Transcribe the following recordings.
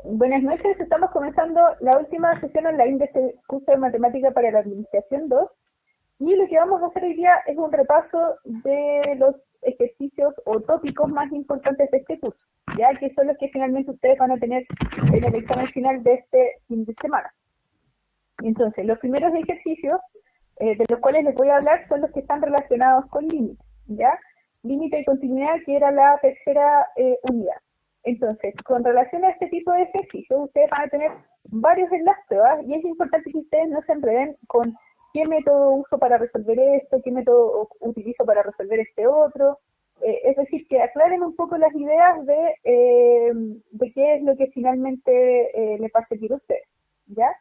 Buenas noches, estamos comenzando la última sesión online de este curso de Matemática para la Administración 2 y lo que vamos a hacer hoy día es un repaso de los ejercicios o tópicos más importantes de este curso, ya que son los que finalmente ustedes van a tener en el examen final de este fin de semana. Entonces, los primeros ejercicios de los cuales les voy a hablar son los que están relacionados con límites, ¿ya? Límite y continuidad, que era la tercera unidad. Entonces, con relación a este tipo de ejercicios, ustedes van a tener varios en las pruebas y es importante que ustedes no se enreden con qué método uso para resolver esto, qué método utilizo para resolver este otro. Es decir, que aclaren un poco las ideas de qué es lo que finalmente les va a servir a ustedes, ¿ya?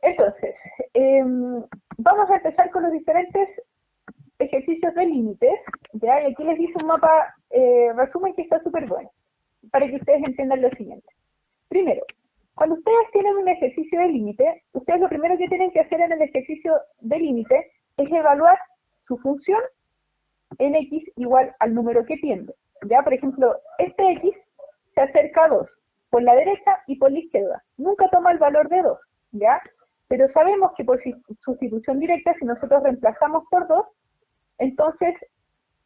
Entonces, vamos a empezar con los diferentes ejercicios de límites, ¿ya? Y aquí les hice un mapa resumen que está súper bueno, para que ustedes entiendan lo siguiente. Primero, cuando ustedes tienen un ejercicio de límite, ustedes lo primero que tienen que hacer en el ejercicio de límite es evaluar su función en x igual al número que tiende. ¿Ya? Por ejemplo, este x se acerca a 2 por la derecha y por la izquierda. Nunca toma el valor de 2, ¿ya? Pero sabemos que por sustitución directa, si nosotros reemplazamos por 2, entonces,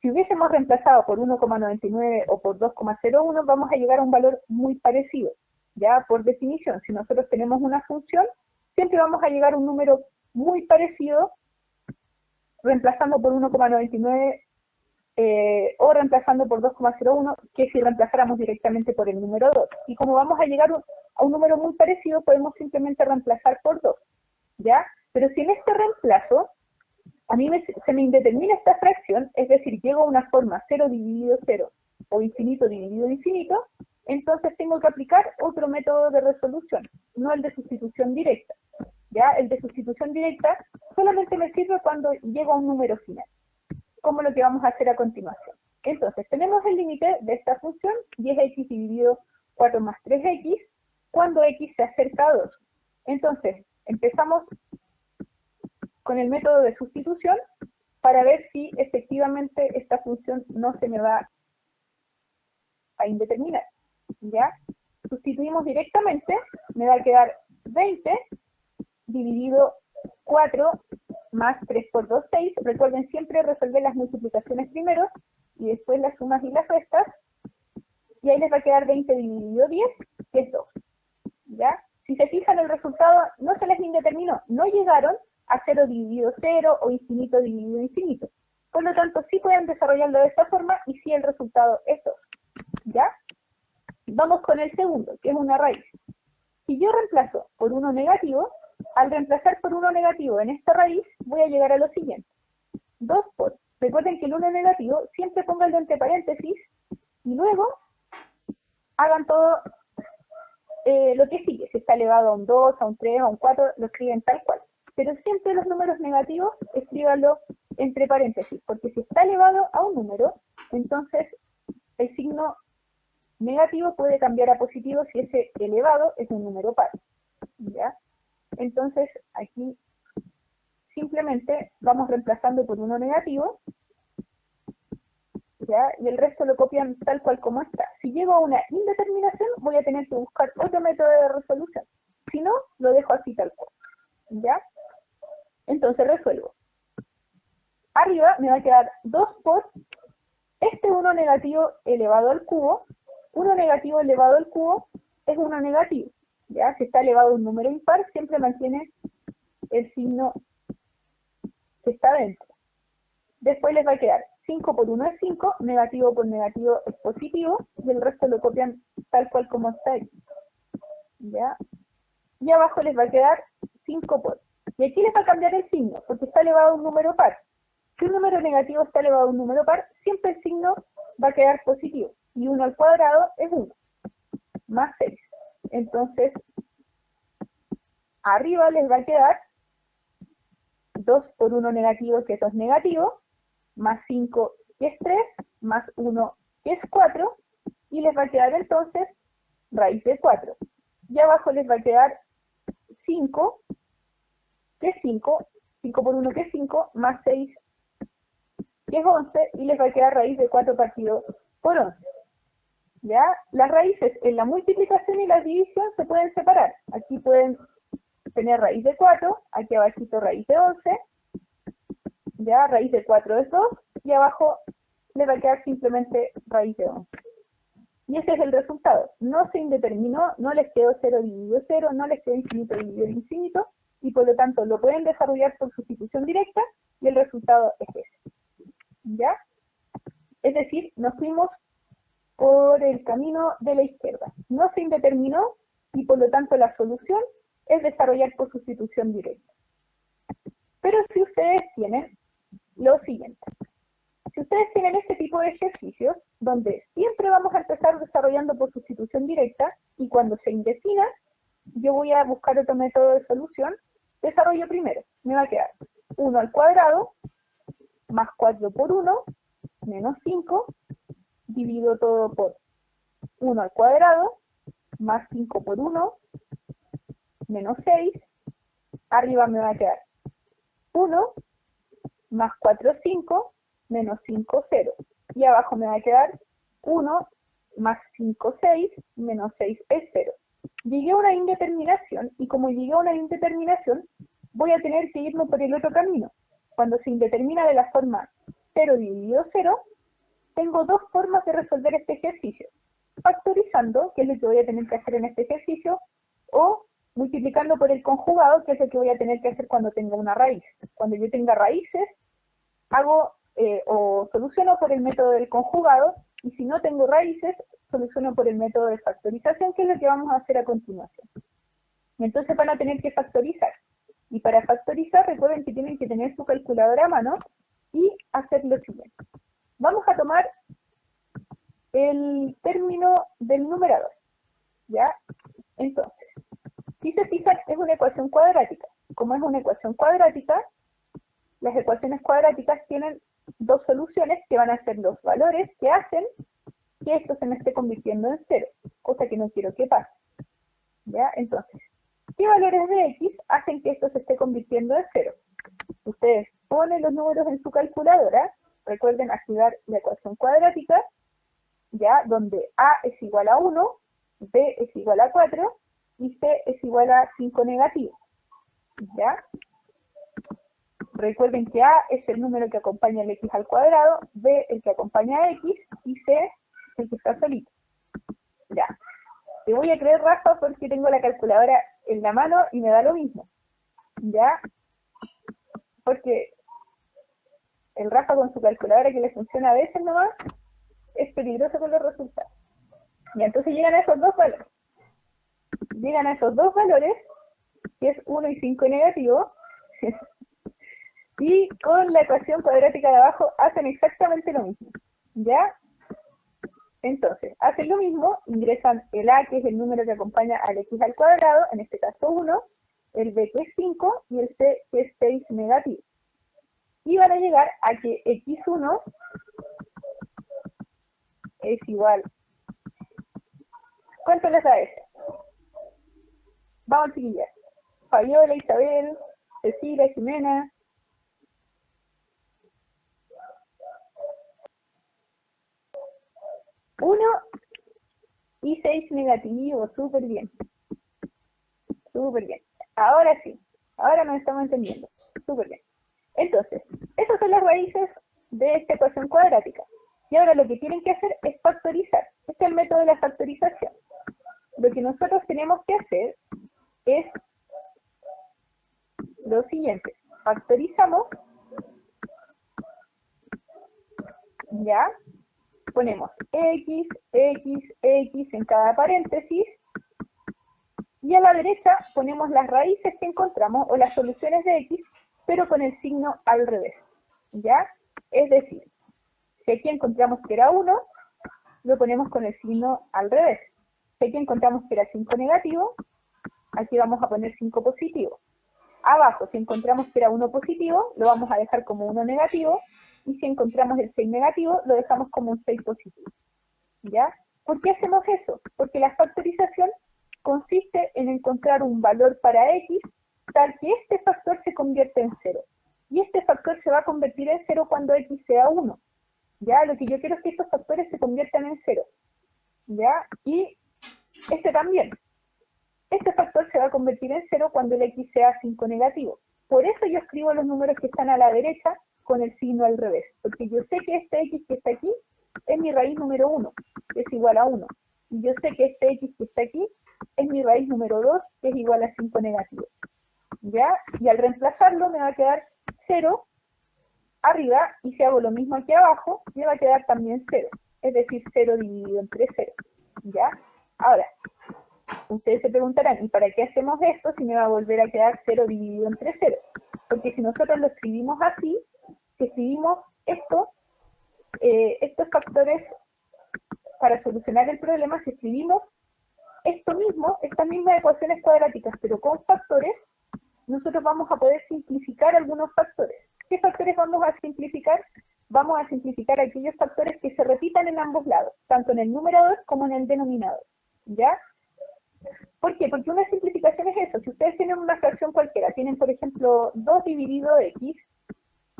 si hubiésemos reemplazado por 1,99 o por 2,01, vamos a llegar a un valor muy parecido. Ya, por definición, si nosotros tenemos una función, siempre vamos a llegar a un número muy parecido reemplazando por 1,99 o reemplazando por 2,01, que si reemplazáramos directamente por el número 2. Y como vamos a llegar a un número muy parecido, podemos simplemente reemplazar por 2, ¿ya? Pero si en este reemplazo a mí se me indetermina esta fracción, es decir, llego a una forma 0 dividido 0 o infinito dividido infinito, entonces tengo que aplicar otro método de resolución, no el de sustitución directa. ¿Ya? El de sustitución directa solamente me sirve cuando llego a un número final, como lo que vamos a hacer a continuación. Entonces, tenemos el límite de esta función, 10x dividido 4 más 3x, cuando x se acerca a 2. Entonces, empezamos con el método de sustitución para ver si efectivamente esta función no se me va a indeterminar, ¿ya? Sustituimos directamente, me va a quedar 20 dividido 4 más 3 por 2, 6. Recuerden siempre resolver las multiplicaciones primero y después las sumas y las restas. Y ahí les va a quedar 20 dividido 10, que es 2, ¿ya? Si se fijan, el resultado no se les indeterminó, no llegaron a 0 dividido 0 o infinito dividido infinito. Por lo tanto, sí pueden desarrollarlo de esta forma y sí el resultado es 2, ¿ya? Vamos con el segundo, que es una raíz. Si yo reemplazo por uno negativo, al reemplazar por uno negativo en esta raíz, voy a llegar a lo siguiente. 2 por, recuerden que el 1 negativo siempre pónganlo entre paréntesis y luego hagan todo lo que sigue. Si está elevado a un 2, a un 3, a un 4, lo escriben tal cual. Pero siempre los números negativos, escríbanlo entre paréntesis, porque si está elevado a un número, entonces el signo negativo puede cambiar a positivo si ese elevado es un número par, ¿ya? Entonces, aquí simplemente vamos reemplazando por uno negativo, ¿ya? Y el resto lo copian tal cual como está. Si llego a una indeterminación, voy a tener que buscar otro método de resolución. Si no, lo dejo así tal cual, ¿ya? Entonces resuelvo. Arriba me va a quedar 2 por este 1 negativo elevado al cubo. 1 negativo elevado al cubo es 1 negativo, ¿ya? Si está elevado a un número impar, siempre mantiene el signo que está dentro. Después les va a quedar 5 por 1 es 5, negativo por negativo es positivo, y el resto lo copian tal cual como está ahí, ¿ya? Y abajo les va a quedar 5 por. Y aquí les va a cambiar el signo, porque está elevado a un número par. Si un número negativo está elevado a un número par, siempre el signo va a quedar positivo. Y 1 al cuadrado es 1, más 6. Entonces, arriba les va a quedar 2 por 1 negativo, que eso es negativo, más 5, que es 3, más 1, que es 4, y les va a quedar entonces raíz de 4. Y abajo les va a quedar 5, que es 5, 5 por 1 que es 5, más 6, que es 11, y les va a quedar raíz de 4 partido por 11. ¿Ya? Las raíces en la multiplicación y la división se pueden separar. Aquí pueden tener raíz de 4, aquí abajito raíz de 11, ya raíz de 4 es 2, y abajo le va a quedar simplemente raíz de 11. Y ese es el resultado. No se indeterminó, no les quedó 0 dividido 0, no les quedó infinito dividido infinito, y por lo tanto lo pueden desarrollar por sustitución directa, y el resultado es ese. ¿Ya? Es decir, nos fuimos por el camino de la izquierda. No se indeterminó, y por lo tanto la solución es desarrollar por sustitución directa. Pero si ustedes tienen lo siguiente, si ustedes tienen este tipo de ejercicios, donde siempre vamos a empezar desarrollando por sustitución directa, y cuando se indefina, yo voy a buscar otro método de solución, desarrollo primero. Me va a quedar 1 al cuadrado, más 4 por 1, menos 5, divido todo por 1 al cuadrado, más 5 por 1, menos 6, arriba me va a quedar 1, más 4, 5, menos 5, 0. Y abajo me va a quedar 1, más 5, 6, menos 6 es 0. Llegué a una indeterminación, y como llegué a una indeterminación, voy a tener que irme por el otro camino. Cuando se indetermina de la forma 0 dividido 0, tengo dos formas de resolver este ejercicio. Factorizando, que es lo que voy a tener que hacer en este ejercicio, o multiplicando por el conjugado, que es lo que voy a tener que hacer cuando tenga una raíz. Cuando yo tenga raíces, hago o soluciono por el método del conjugado, y si no tengo raíces, soluciono por el método de factorización, que es lo que vamos a hacer a continuación. Entonces van a tener que factorizar. Y para factorizar, recuerden que tienen que tener su calculadora a mano y hacer lo siguiente. Vamos a tomar el término del numerador, ¿ya? Entonces, si se fijan, es una ecuación cuadrática. Como es una ecuación cuadrática, las ecuaciones cuadráticas tienen dos soluciones que van a ser los valores que hacen que esto se me esté convirtiendo en 0, cosa que no quiero que pase. ¿Ya? Entonces, ¿qué valores de x hacen que esto se esté convirtiendo en 0? Ustedes ponen los números en su calculadora, recuerden activar la ecuación cuadrática, ¿ya? Donde a es igual a 1, b es igual a 4 y c es igual a 5 negativo. ¿Ya? Recuerden que a es el número que acompaña el x al cuadrado, b el que acompaña a x y c el que está solito. Ya. Te voy a creer, Rafa, porque tengo la calculadora en la mano y me da lo mismo. ¿Ya? Porque el Rafa con su calculadora, que le funciona a veces nomás, es peligroso con los resultados. Y entonces llegan a esos dos valores. Llegan a esos dos valores, que es 1 y 5 negativo, y con la ecuación cuadrática de abajo hacen exactamente lo mismo. ¿Ya? Entonces, hacen lo mismo, ingresan el a, que es el número que acompaña al x al cuadrado, en este caso 1, el b, que es 5, y el c, que es 6 negativo. Y van a llegar a que x1 es igual. ¿Cuánto les da eso? Vamos, chiquillas. Fabiola, Isabel, Cecilia, Jimena. 1 y 6 negativo, súper bien. Súper bien. Ahora sí, ahora nos estamos entendiendo. Súper bien. Entonces, esas son las raíces de esta ecuación cuadrática. Y ahora lo que tienen que hacer es factorizar. Este es el método de la factorización. Lo que nosotros tenemos que hacer es lo siguiente. Factorizamos, ya, ponemos x, x, x en cada paréntesis, y a la derecha ponemos las raíces que encontramos o las soluciones de x, pero con el signo al revés, ¿ya? Es decir, si aquí encontramos que era 1, lo ponemos con el signo al revés. Si aquí encontramos que era 5 negativo, aquí vamos a poner 5 positivo. Abajo, si encontramos que era 1 positivo, lo vamos a dejar como 1 negativo, y si encontramos el 6 negativo, lo dejamos como un 6 positivo. ¿Ya? ¿Por qué hacemos eso? Porque la factorización consiste en encontrar un valor para x tal que este factor se convierta en 0. Y este factor se va a convertir en 0 cuando x sea 1. ¿Ya? Lo que yo quiero es que estos factores se conviertan en 0. ¿ya? Y este también. Este factor se va a convertir en 0 cuando el x sea 5 negativo. Por eso yo escribo los números que están a la derecha con el signo al revés, porque yo sé que este x que está aquí es mi raíz número 1, que es igual a 1. Y yo sé que este x que está aquí es mi raíz número 2, que es igual a 5 negativo. ¿Ya? Y al reemplazarlo me va a quedar 0 arriba, y si hago lo mismo aquí abajo, me va a quedar también 0. Es decir, 0 dividido entre 0. ¿Ya? Ahora, ustedes se preguntarán, ¿y para qué hacemos esto si me va a volver a quedar 0 dividido entre 0? Porque si nosotros lo escribimos así, si escribimos esto, estos factores para solucionar el problema, si escribimos esto mismo, estas mismas ecuaciones cuadráticas, pero con factores, nosotros vamos a poder simplificar algunos factores. ¿Qué factores vamos a simplificar? Vamos a simplificar aquellos factores que se repitan en ambos lados, tanto en el numerador como en el denominador. ¿Ya? ¿Por qué? Porque una simplificación es eso. Si ustedes tienen una fracción cualquiera, tienen por ejemplo 2 dividido x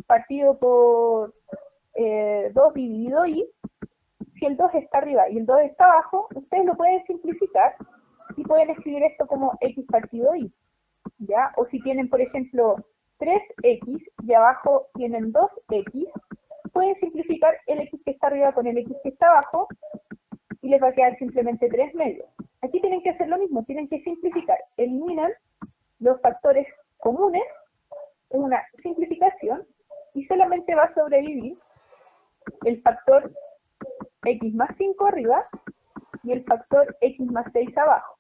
partido por 2 dividido y, si el 2 está arriba y el 2 está abajo, ustedes lo pueden simplificar y pueden escribir esto como x partido y. ¿Ya? O si tienen, por ejemplo, 3x y abajo tienen 2x, pueden simplificar el x que está arriba con el x que está abajo y les va a quedar simplemente 3 medios. Aquí tienen que hacer lo mismo, tienen que simplificar, eliminan los factores comunes en una simplificación y solamente va a sobrevivir el factor x más 5 arriba y el factor x más 6 abajo.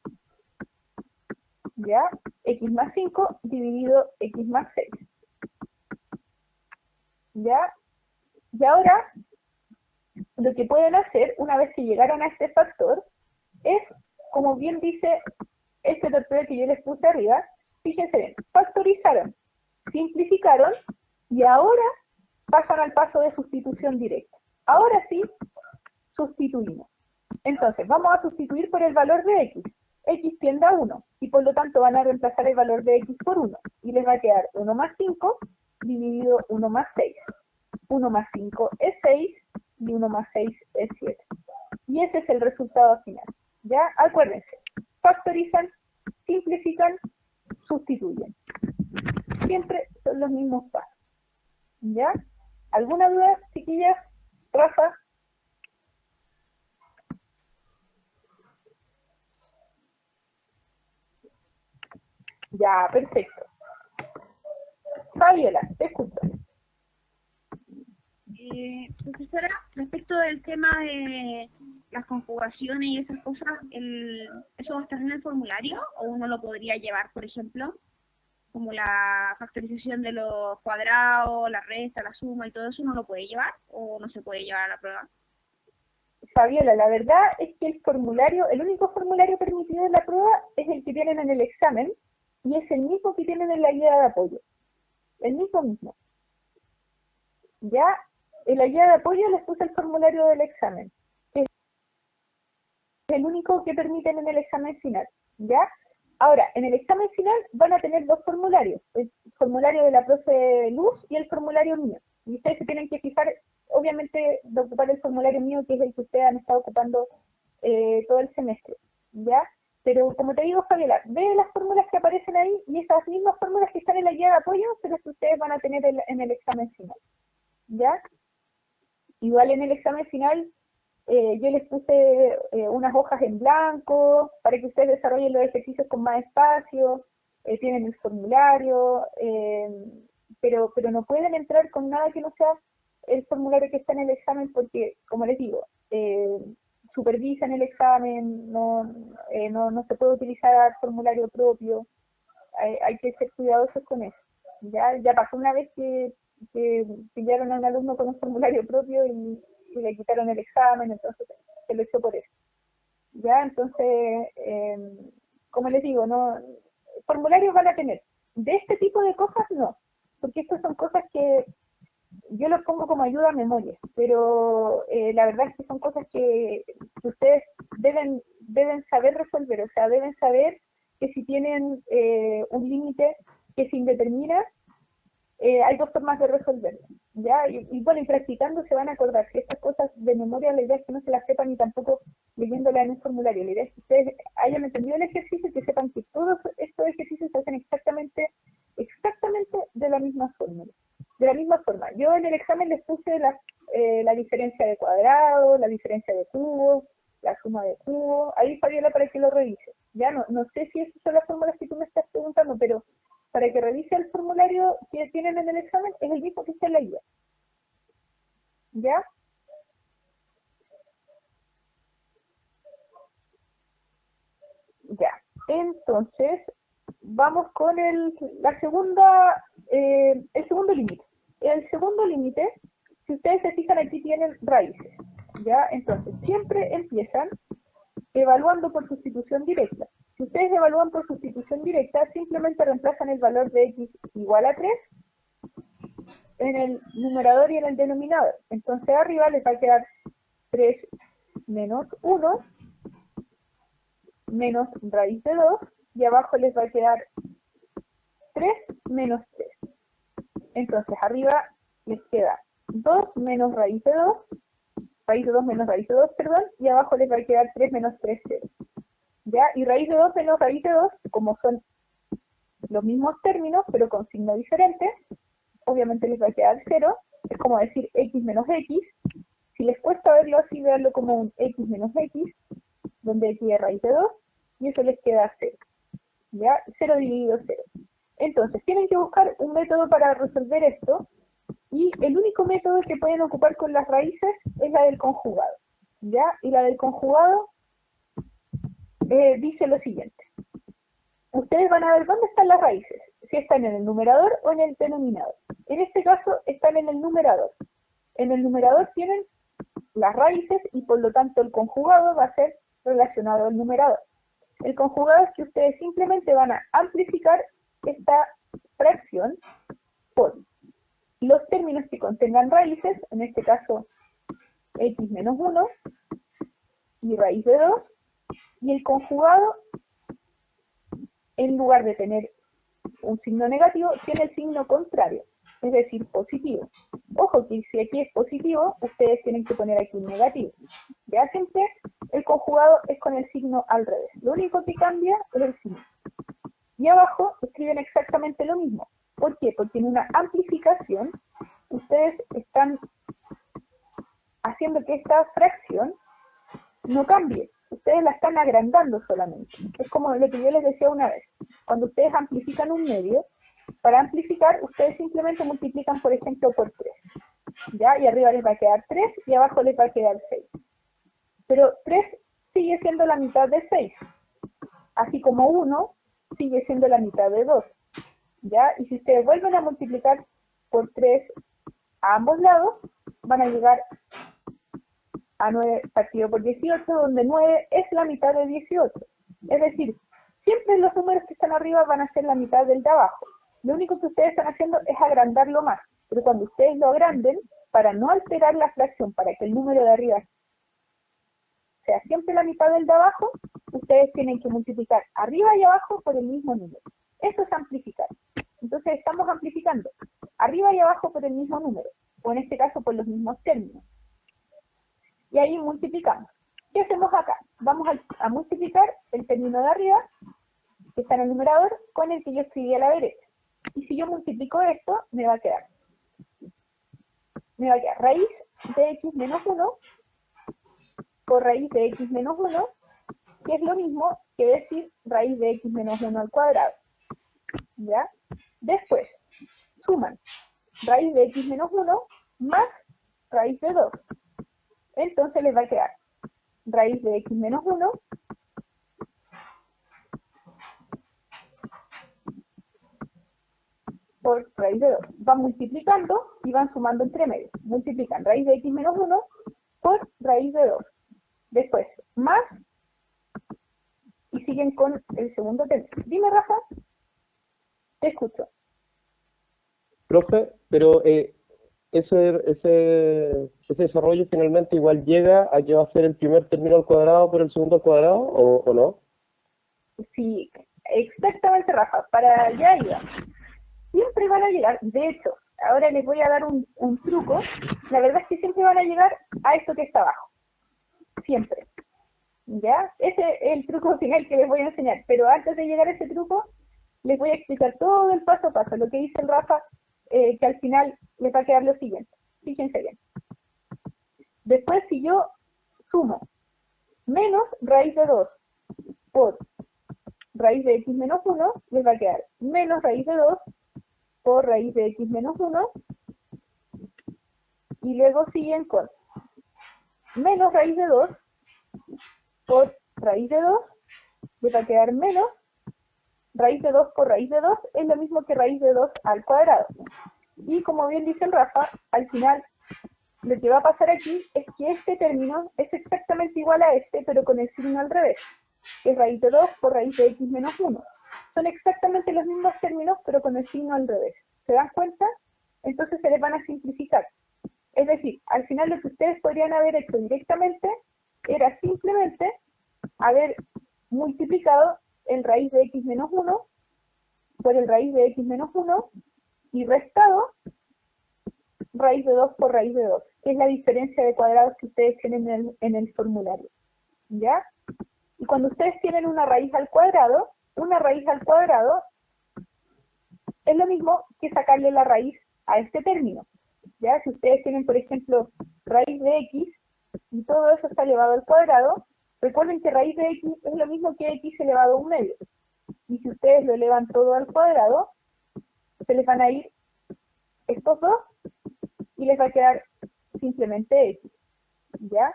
¿Ya? X más 5 dividido x más 6. ¿Ya? Y ahora, lo que pueden hacer, una vez que llegaron a este factor, es, como bien dice este factor que yo les puse arriba, fíjense bien, factorizaron, simplificaron, y ahora pasan al paso de sustitución directa. Ahora sí, sustituimos. Entonces, vamos a sustituir por el valor de x. X tiende a 1, y por lo tanto van a reemplazar el valor de x por 1, y les va a quedar 1 más 5 dividido 1 más 6. 1 más 5 es 6, y 1 más 6 es 7. Y ese es el resultado final. ¿Ya? Acuérdense, factorizan, simplifican, sustituyen. Siempre son los mismos pasos. ¿Ya? ¿Alguna duda, chiquillas? Rafa. Ya, perfecto. Fabiola, te escucho. Profesora, respecto del tema de las conjugaciones y esas cosas, ¿eso va a estar en el formulario o uno lo podría llevar, por ejemplo? Como la factorización de los cuadrados, la resta, la suma y todo eso, ¿no lo puede llevar o no se puede llevar a la prueba? Fabiola, la verdad es que el formulario, el único formulario permitido en la prueba es el que tienen en el examen y es el mismo que tienen en la guía de apoyo. El mismo. Ya, en la guía de apoyo les puse el formulario del examen, que es el único que permiten en el examen final. ¿Ya? Ahora, en el examen final van a tener dos formularios, el formulario de la profe Luz y el formulario mío. Y ustedes se tienen que fijar, obviamente, de ocupar el formulario mío, que es el que ustedes han estado ocupando todo el semestre. ¿Ya? Pero como te digo, Fabiola, ve las fórmulas que aparecen ahí y esas mismas fórmulas que están en la guía de apoyo son las que ustedes van a tener en el examen final. ¿Ya? Igual en el examen final yo les puse unas hojas en blanco para que ustedes desarrollen los ejercicios con más espacio, tienen el formulario, pero no pueden entrar con nada que no sea el formulario que está en el examen porque, como les digo, supervisan el examen, no se puede utilizar formulario propio, hay que ser cuidadosos con eso. Ya pasó una vez que pillaron a un alumno con un formulario propio y le quitaron el examen, entonces se lo echó por eso. Ya, entonces, como les digo, no, formularios van a tener. De este tipo de cosas no, porque estas son cosas que yo los pongo como ayuda a memoria, pero la verdad es que son cosas que ustedes deben saber resolver, o sea, deben saber que si tienen un límite que se indetermina, hay dos formas de resolverlo, ¿ya? Y bueno, y practicando se van a acordar que estas cosas de memoria la idea es que no se las sepan y tampoco leyéndola en un formulario. La idea es que ustedes hayan entendido el ejercicio y que sepan que todos estos ejercicios se hacen exactamente de la misma forma. Yo en el examen les puse la diferencia de cuadrado, la diferencia de cubos, la suma de cubos. Ahí, Fabiola, para que lo revise. Ya no sé si esas son las fórmulas que tú me estás preguntando, pero para que revise el formulario que tienen en el examen es el mismo que está en la guía. ¿Ya? Ya. Entonces, vamos con el segundo límite. El segundo límite, si ustedes se fijan, aquí tienen raíces. ¿Ya? Entonces, siempre empiezan evaluando por sustitución directa. Si ustedes evalúan por sustitución directa, simplemente reemplazan el valor de x igual a 3 en el numerador y en el denominador. Entonces arriba les va a quedar 3 menos 1 menos raíz de 2 y abajo les va a quedar 3 menos 3. Entonces arriba les queda 2 menos raíz de 2, raíz de 2 menos raíz de 2, perdón, y abajo les va a quedar 3 menos 3, 0. ¿Ya? Y raíz de 2 menos raíz de 2, como son los mismos términos, pero con signo diferente, obviamente les va a quedar 0, es como decir x menos x. Si les cuesta verlo así, veanlo como un x menos x, donde x es raíz de 2, y eso les queda 0. ¿Ya? 0 dividido 0. Entonces, tienen que buscar un método para resolver esto, y el único método que pueden ocupar con las raíces es la del conjugado. ¿Ya? Y la del conjugado dice lo siguiente. Ustedes van a ver dónde están las raíces, si están en el numerador o en el denominador. En este caso están en el numerador. En el numerador tienen las raíces y por lo tanto el conjugado va a ser relacionado al numerador. El conjugado es que ustedes simplemente van a amplificar esta fracción por los términos que contengan raíces, en este caso x menos 1 y raíz de 2, y el conjugado, en lugar de tener un signo negativo, tiene el signo contrario, es decir, positivo. Ojo que si aquí es positivo, ustedes tienen que poner aquí un negativo. Ya siempre el conjugado es con el signo al revés. Lo único que cambia es el signo. Y abajo escriben exactamente lo mismo. ¿Por qué? Porque en una amplificación ustedes están haciendo que esta fracción no cambie. Ustedes la están agrandando solamente. Es como lo que yo les decía una vez. Cuando ustedes amplifican un medio, para amplificar, ustedes simplemente multiplican, por ejemplo, por 3. ¿Ya? Y arriba les va a quedar 3 y abajo les va a quedar 6. Pero 3 sigue siendo la mitad de 6. Así como 1 sigue siendo la mitad de 2. ¿Ya? Y si ustedes vuelven a multiplicar por 3 a ambos lados, van a llegar a 9 partido por 18, donde 9 es la mitad de 18. Es decir, siempre los números que están arriba van a ser la mitad del de abajo. Lo único que ustedes están haciendo es agrandarlo más. Pero cuando ustedes lo agranden, para no alterar la fracción, para que el número de arriba sea siempre la mitad del de abajo, ustedes tienen que multiplicar arriba y abajo por el mismo número. Eso es amplificar. Entonces estamos amplificando arriba y abajo por el mismo número, o en este caso por los mismos términos. Y ahí multiplicamos. ¿Qué hacemos acá? Vamos a multiplicar el término de arriba, que está en el numerador, con el que yo escribí a la derecha. Y si yo multiplico esto, me va a quedar raíz de x menos 1 por raíz de x menos 1, que es lo mismo que decir raíz de x menos 1 al cuadrado. ¿Ya? Después, suman raíz de x menos 1 más raíz de 2. Entonces les va a quedar raíz de x menos 1 por raíz de 2. Van multiplicando y van sumando entre medios. Multiplican raíz de x menos 1 por raíz de 2. Después, más, y siguen con el segundo término. Dime, Rafa. Te escucho. Profe, pero ese desarrollo finalmente igual llega a que va a ser el primer término al cuadrado por el segundo al cuadrado, ¿o no? Sí, exactamente, Rafa. Para allá iba. Siempre van a llegar, de hecho, ahora les voy a dar un truco. La verdad es que siempre van a llegar a esto que está abajo. Siempre. ¿Ya? Ese es el truco final que les voy a enseñar. Pero antes de llegar a ese truco, les voy a explicar todo el paso a paso. Lo que dice el Rafa, que al final les va a quedar lo siguiente. Fíjense bien. Después, si yo sumo menos raíz de 2 por raíz de x menos 1, les va a quedar menos raíz de 2 por raíz de x menos 1, y luego siguen con menos raíz de 2 por raíz de 2, les va a quedar menos raíz de 2 por raíz de 2, es lo mismo que raíz de 2 al cuadrado. Y como bien dice el Rafa, al final lo que va a pasar aquí es que este término es exactamente igual a este, pero con el signo al revés, que es raíz de 2 por raíz de x menos 1. Son exactamente los mismos términos, pero con el signo al revés. ¿Se dan cuenta? Entonces se les van a simplificar. Es decir, al final lo que ustedes podrían haber hecho directamente era simplemente haber multiplicado el raíz de x menos 1 por el raíz de x menos 1 y restado raíz de 2 por raíz de 2, que es la diferencia de cuadrados que ustedes tienen en el formulario. ¿Ya? Y cuando ustedes tienen una raíz al cuadrado es lo mismo que sacarle la raíz a este término. ¿Ya? Si ustedes tienen, por ejemplo, raíz de x y todo eso está elevado al cuadrado, recuerden que raíz de x es lo mismo que x elevado a un medio. Y si ustedes lo elevan todo al cuadrado, se les van a ir estos dos y les va a quedar simplemente x. ¿Ya?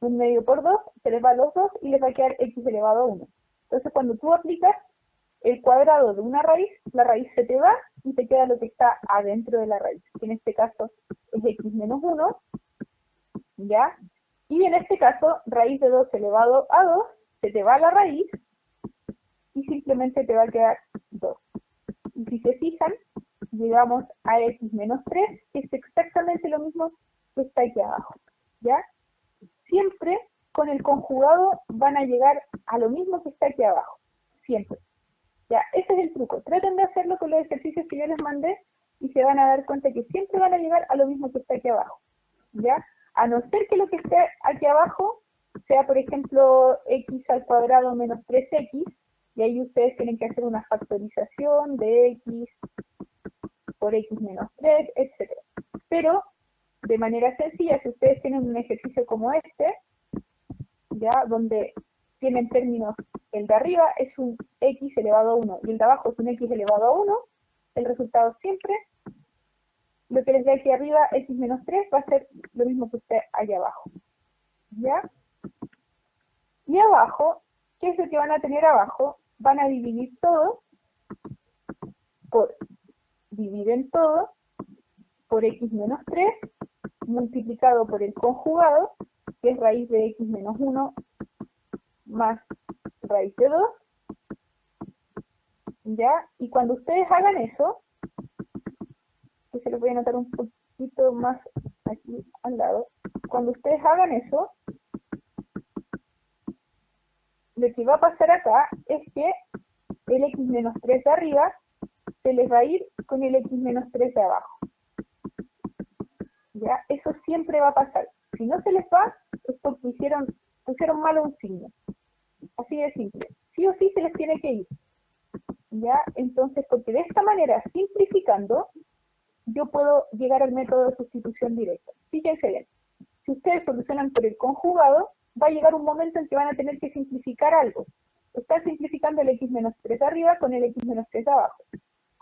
Un medio por 2, se les va a los dos y les va a quedar x elevado a 1. Entonces, cuando tú aplicas el cuadrado de una raíz, la raíz se te va y te queda lo que está adentro de la raíz, que en este caso es x menos 1, ¿ya? Y en este caso, raíz de 2 elevado a 2, se te va la raíz y simplemente te va a quedar 2. Y si se fijan, llegamos a x menos 3, que es exactamente lo mismo que está aquí abajo, ¿ya? Siempre con el conjugado van a llegar a lo mismo que está aquí abajo, siempre. Ya, ese es el truco. Traten de hacerlo con los ejercicios que yo les mandé y se van a dar cuenta que siempre van a llegar a lo mismo que está aquí abajo, ¿ya? A no ser que lo que esté aquí abajo sea, por ejemplo, x al cuadrado menos 3x, y ahí ustedes tienen que hacer una factorización de x por x menos 3, etc. Pero, de manera sencilla, si ustedes tienen un ejercicio como este, ¿ya? Donde tienen términos, el de arriba es un x elevado a 1 y el de abajo es un x elevado a 1, el resultado siempre, lo que les dé aquí arriba, x menos 3, va a ser lo mismo que usted allá abajo. ¿Ya? Y abajo, ¿qué es lo que van a tener abajo? Van a dividir todo por, dividen todo por x menos 3 multiplicado por el conjugado, que es raíz de x menos 1 más raíz de 2, ¿ya? Y cuando ustedes hagan eso, que se los voy a anotar un poquito más aquí al lado, cuando ustedes hagan eso, lo que va a pasar acá es que el x menos 3 de arriba se les va a ir con el x menos 3 de abajo. ¿Ya? Eso siempre va a pasar. Si no se les va, es porque pusieron mal un signo. Así de simple. Sí o sí se les tiene que ir. ¿Ya? Entonces, porque de esta manera, simplificando, yo puedo llegar al método de sustitución directa. Fíjense bien. Si ustedes solucionan por el conjugado, va a llegar un momento en que van a tener que simplificar algo. Están simplificando el x menos 3 de arriba con el x menos 3 de abajo.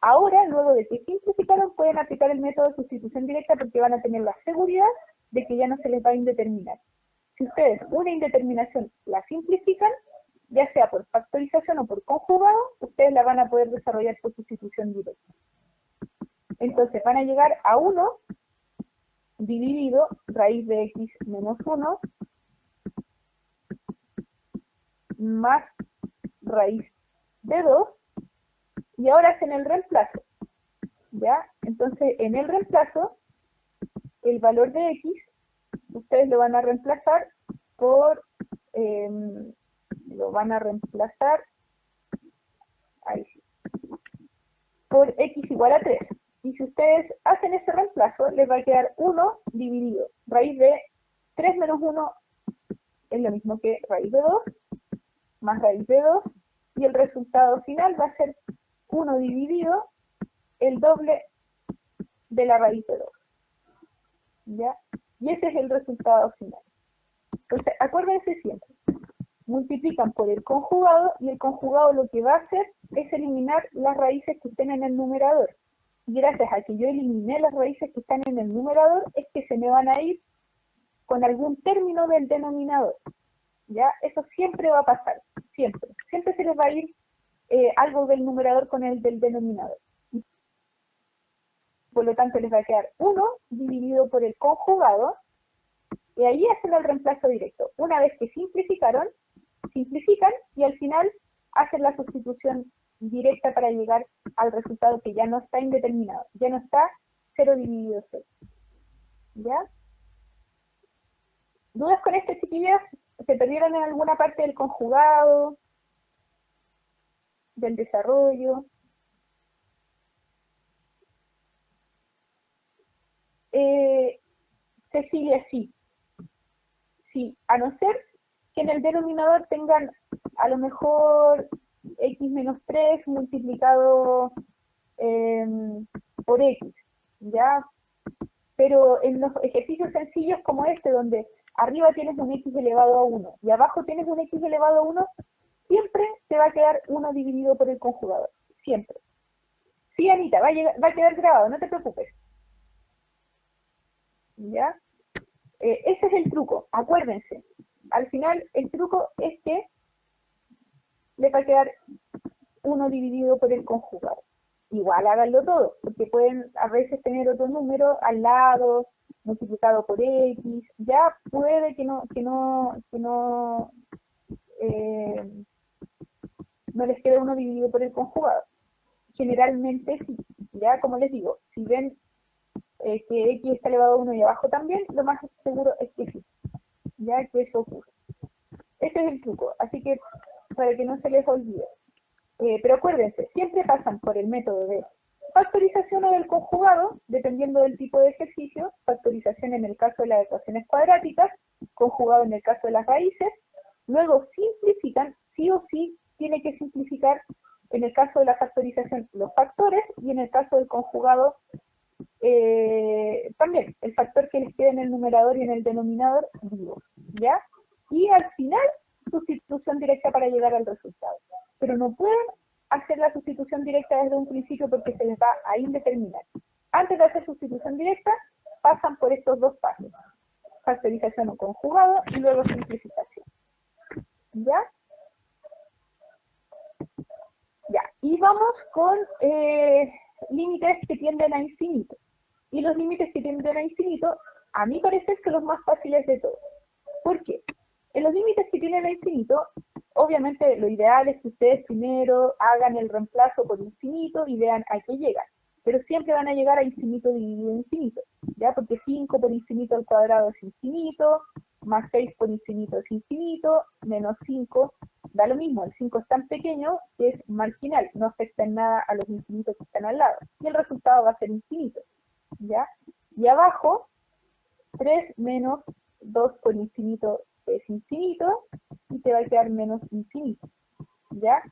Ahora, luego de que simplificaron, pueden aplicar el método de sustitución directa porque van a tener la seguridad de que ya no se les va a indeterminar. Si ustedes una indeterminación la simplifican, ya sea por factorización o por conjugado, ustedes la van a poder desarrollar por sustitución directa. Entonces van a llegar a 1 dividido raíz de x menos 1 más raíz de 2, y ahora hacen el reemplazo, ¿ya? Entonces, en el reemplazo, el valor de x, ustedes lo van a reemplazar por, ahí sí, por x igual a 3. Y si ustedes hacen ese reemplazo, les va a quedar 1 dividido, raíz de 3 menos 1 es lo mismo que raíz de 2 más raíz de 2, y el resultado final va a ser 1 dividido el doble de la raíz de 2. ¿Ya? Y ese es el resultado final. Entonces, acuérdense siempre, multiplican por el conjugado, y el conjugado lo que va a hacer es eliminar las raíces que estén en el numerador. Y gracias a que yo eliminé las raíces que están en el numerador, es que se me van a ir con algún término del denominador. ¿Ya? Eso siempre va a pasar, siempre. Siempre se les va a ir algo del numerador con el del denominador. Por lo tanto, les va a quedar 1 dividido por el conjugado, y ahí hacen el reemplazo directo. Una vez que simplifican, y al final hacen la sustitución directa para llegar al resultado que ya no está indeterminado, ya no está 0 dividido 0. ¿Ya? ¿Dudas con esto, chiquillas? ¿Se perdieron en alguna parte del conjugado, del desarrollo? Se sigue así. Sí, a no ser que en el denominador tengan a lo mejor x menos 3 multiplicado por x, ¿ya? Pero en los ejercicios sencillos como este, donde arriba tienes un x elevado a 1 y abajo tienes un x elevado a 1, siempre te va a quedar 1 dividido por el conjugador, siempre. Sí, Anita, va a quedar grabado, no te preocupes. ¿Ya? Ese es el truco, acuérdense. Al final, el truco es que le va a quedar 1 dividido por el conjugado. Igual háganlo todo, porque pueden a veces tener otro número al lado, multiplicado por x, ya puede que no les quede 1 dividido por el conjugado. Generalmente sí, ya como les digo, si ven que x está elevado a 1 y abajo también, lo más seguro es que sí, ya que eso ocurre. Ese es el truco, así que para que no se les olvide. Pero acuérdense, siempre pasan por el método de factorización o del conjugado, dependiendo del tipo de ejercicio, factorización en el caso de las ecuaciones cuadráticas, conjugado en el caso de las raíces, luego simplifican, sí o sí tiene que simplificar en el caso de la factorización los factores, y en el caso del conjugado también el factor que les quede en el numerador y en el denominador vivo, ¿ya? Y al final, sustitución directa para llegar al resultado. Pero no pueden hacer la sustitución directa desde un principio porque se les va a indeterminar. Antes de hacer sustitución directa, pasan por estos dos pasos: factorización o conjugado, y luego simplificación. ¿Ya? Ya. Y vamos con límites que tienden a infinito. Y los límites que tienden a infinito, a mi parecer, que los más fáciles de todos. ¿Por qué? En los límites que tienden a infinito, obviamente lo ideal es que ustedes primero hagan el reemplazo por infinito y vean a qué llegan. Pero siempre van a llegar a infinito dividido infinito, ¿ya? Porque 5 por infinito al cuadrado es infinito, más 6 por infinito es infinito, menos 5 da lo mismo. El 5 es tan pequeño que es marginal, no afecta en nada a los infinitos que están al lado. Y el resultado va a ser infinito, ¿ya? Y abajo, 3 menos 2 por infinito es infinito, y te va a quedar menos infinito, ¿ya?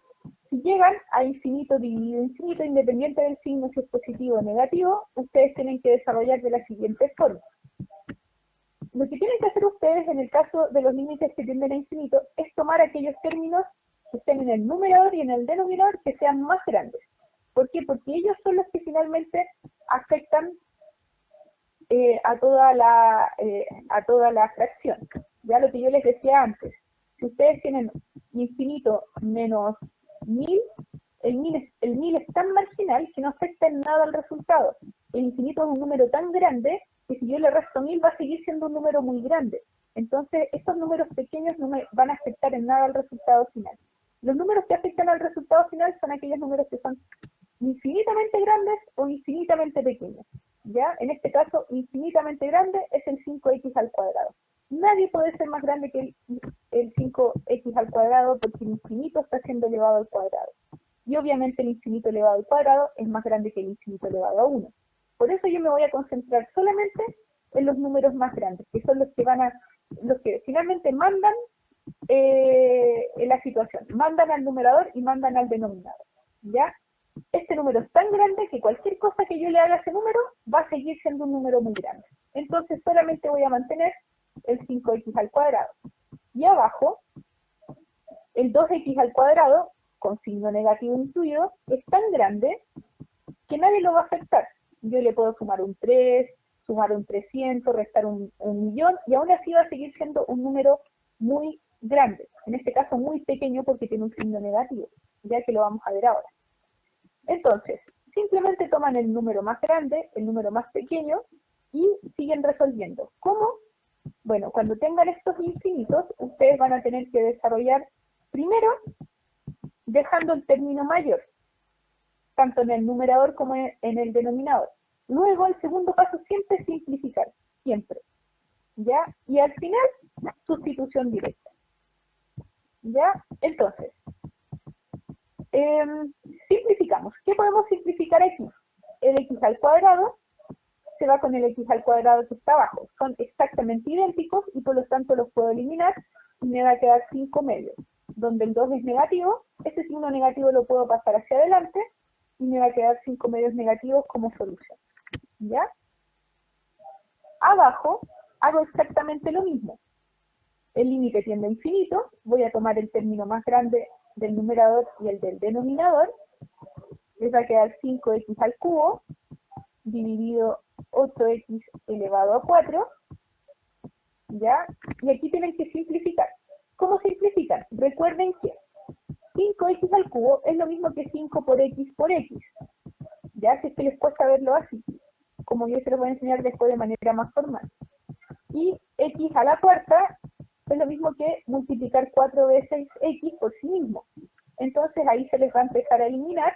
Si llegan a infinito dividido infinito, independiente del signo, si es positivo o negativo, ustedes tienen que desarrollar de la siguiente forma. Lo que tienen que hacer ustedes en el caso de los límites que tienden a infinito es tomar aquellos términos que estén en el numerador y en el denominador que sean más grandes. ¿Por qué? Porque ellos son los que finalmente afectan a toda la fracción. Ya lo que yo les decía antes, si ustedes tienen infinito menos 1000, el 1000 es tan marginal que no afecta en nada al resultado. El infinito es un número tan grande que si yo le resto 1000 va a seguir siendo un número muy grande. Entonces, estos números pequeños no me van a afectar en nada al resultado final. Los números que afectan al resultado final son aquellos números que son infinitamente grandes o infinitamente pequeños. ¿Ya? En este caso, infinitamente grande es el 5x al cuadrado. Nadie puede ser más grande que el 5x al cuadrado, porque el infinito está siendo elevado al cuadrado. Y obviamente el infinito elevado al cuadrado es más grande que el infinito elevado a 1. Por eso yo me voy a concentrar solamente en los números más grandes, que son los que van a los que finalmente mandan la situación, mandan al numerador y mandan al denominador, ¿ya? Este número es tan grande que cualquier cosa que yo le haga a ese número va a seguir siendo un número muy grande. Entonces solamente voy a mantener el 5x al cuadrado. Y abajo, el 2x al cuadrado, con signo negativo incluido, es tan grande que nadie lo va a afectar. Yo le puedo sumar un 3, sumar un 300, restar un millón, y aún así va a seguir siendo un número muy grande. En este caso muy pequeño porque tiene un signo negativo, ya que lo vamos a ver ahora. Entonces, simplemente toman el número más grande, el número más pequeño, y siguen resolviendo. ¿Cómo? Bueno, cuando tengan estos infinitos, ustedes van a tener que desarrollar primero dejando el término mayor, tanto en el numerador como en el denominador. Luego, el segundo paso siempre es simplificar, siempre, ¿ya? Y al final, sustitución directa, ¿ya? Entonces, simplificamos. ¿Qué podemos simplificar aquí? El x al cuadrado se va con el x al cuadrado que está abajo. Son exactamente idénticos y por lo tanto los puedo eliminar y me va a quedar 5 medios. Donde el 2 es negativo, ese signo negativo lo puedo pasar hacia adelante y me va a quedar 5 medios negativos como solución, ¿ya? Abajo hago exactamente lo mismo. El límite tiende a infinito, voy a tomar el término más grande del numerador y el del denominador, les va a quedar 5x al cubo dividido 8x elevado a 4, ¿ya? Y aquí tienen que simplificar. ¿Cómo simplifican? Recuerden que 5x al cubo es lo mismo que 5 por x, ¿ya? Si es que les cuesta verlo así, como yo se los voy a enseñar después de manera más formal. Y x a la cuarta es lo mismo que multiplicar 4 veces x por sí mismo. Entonces ahí se les va a empezar a eliminar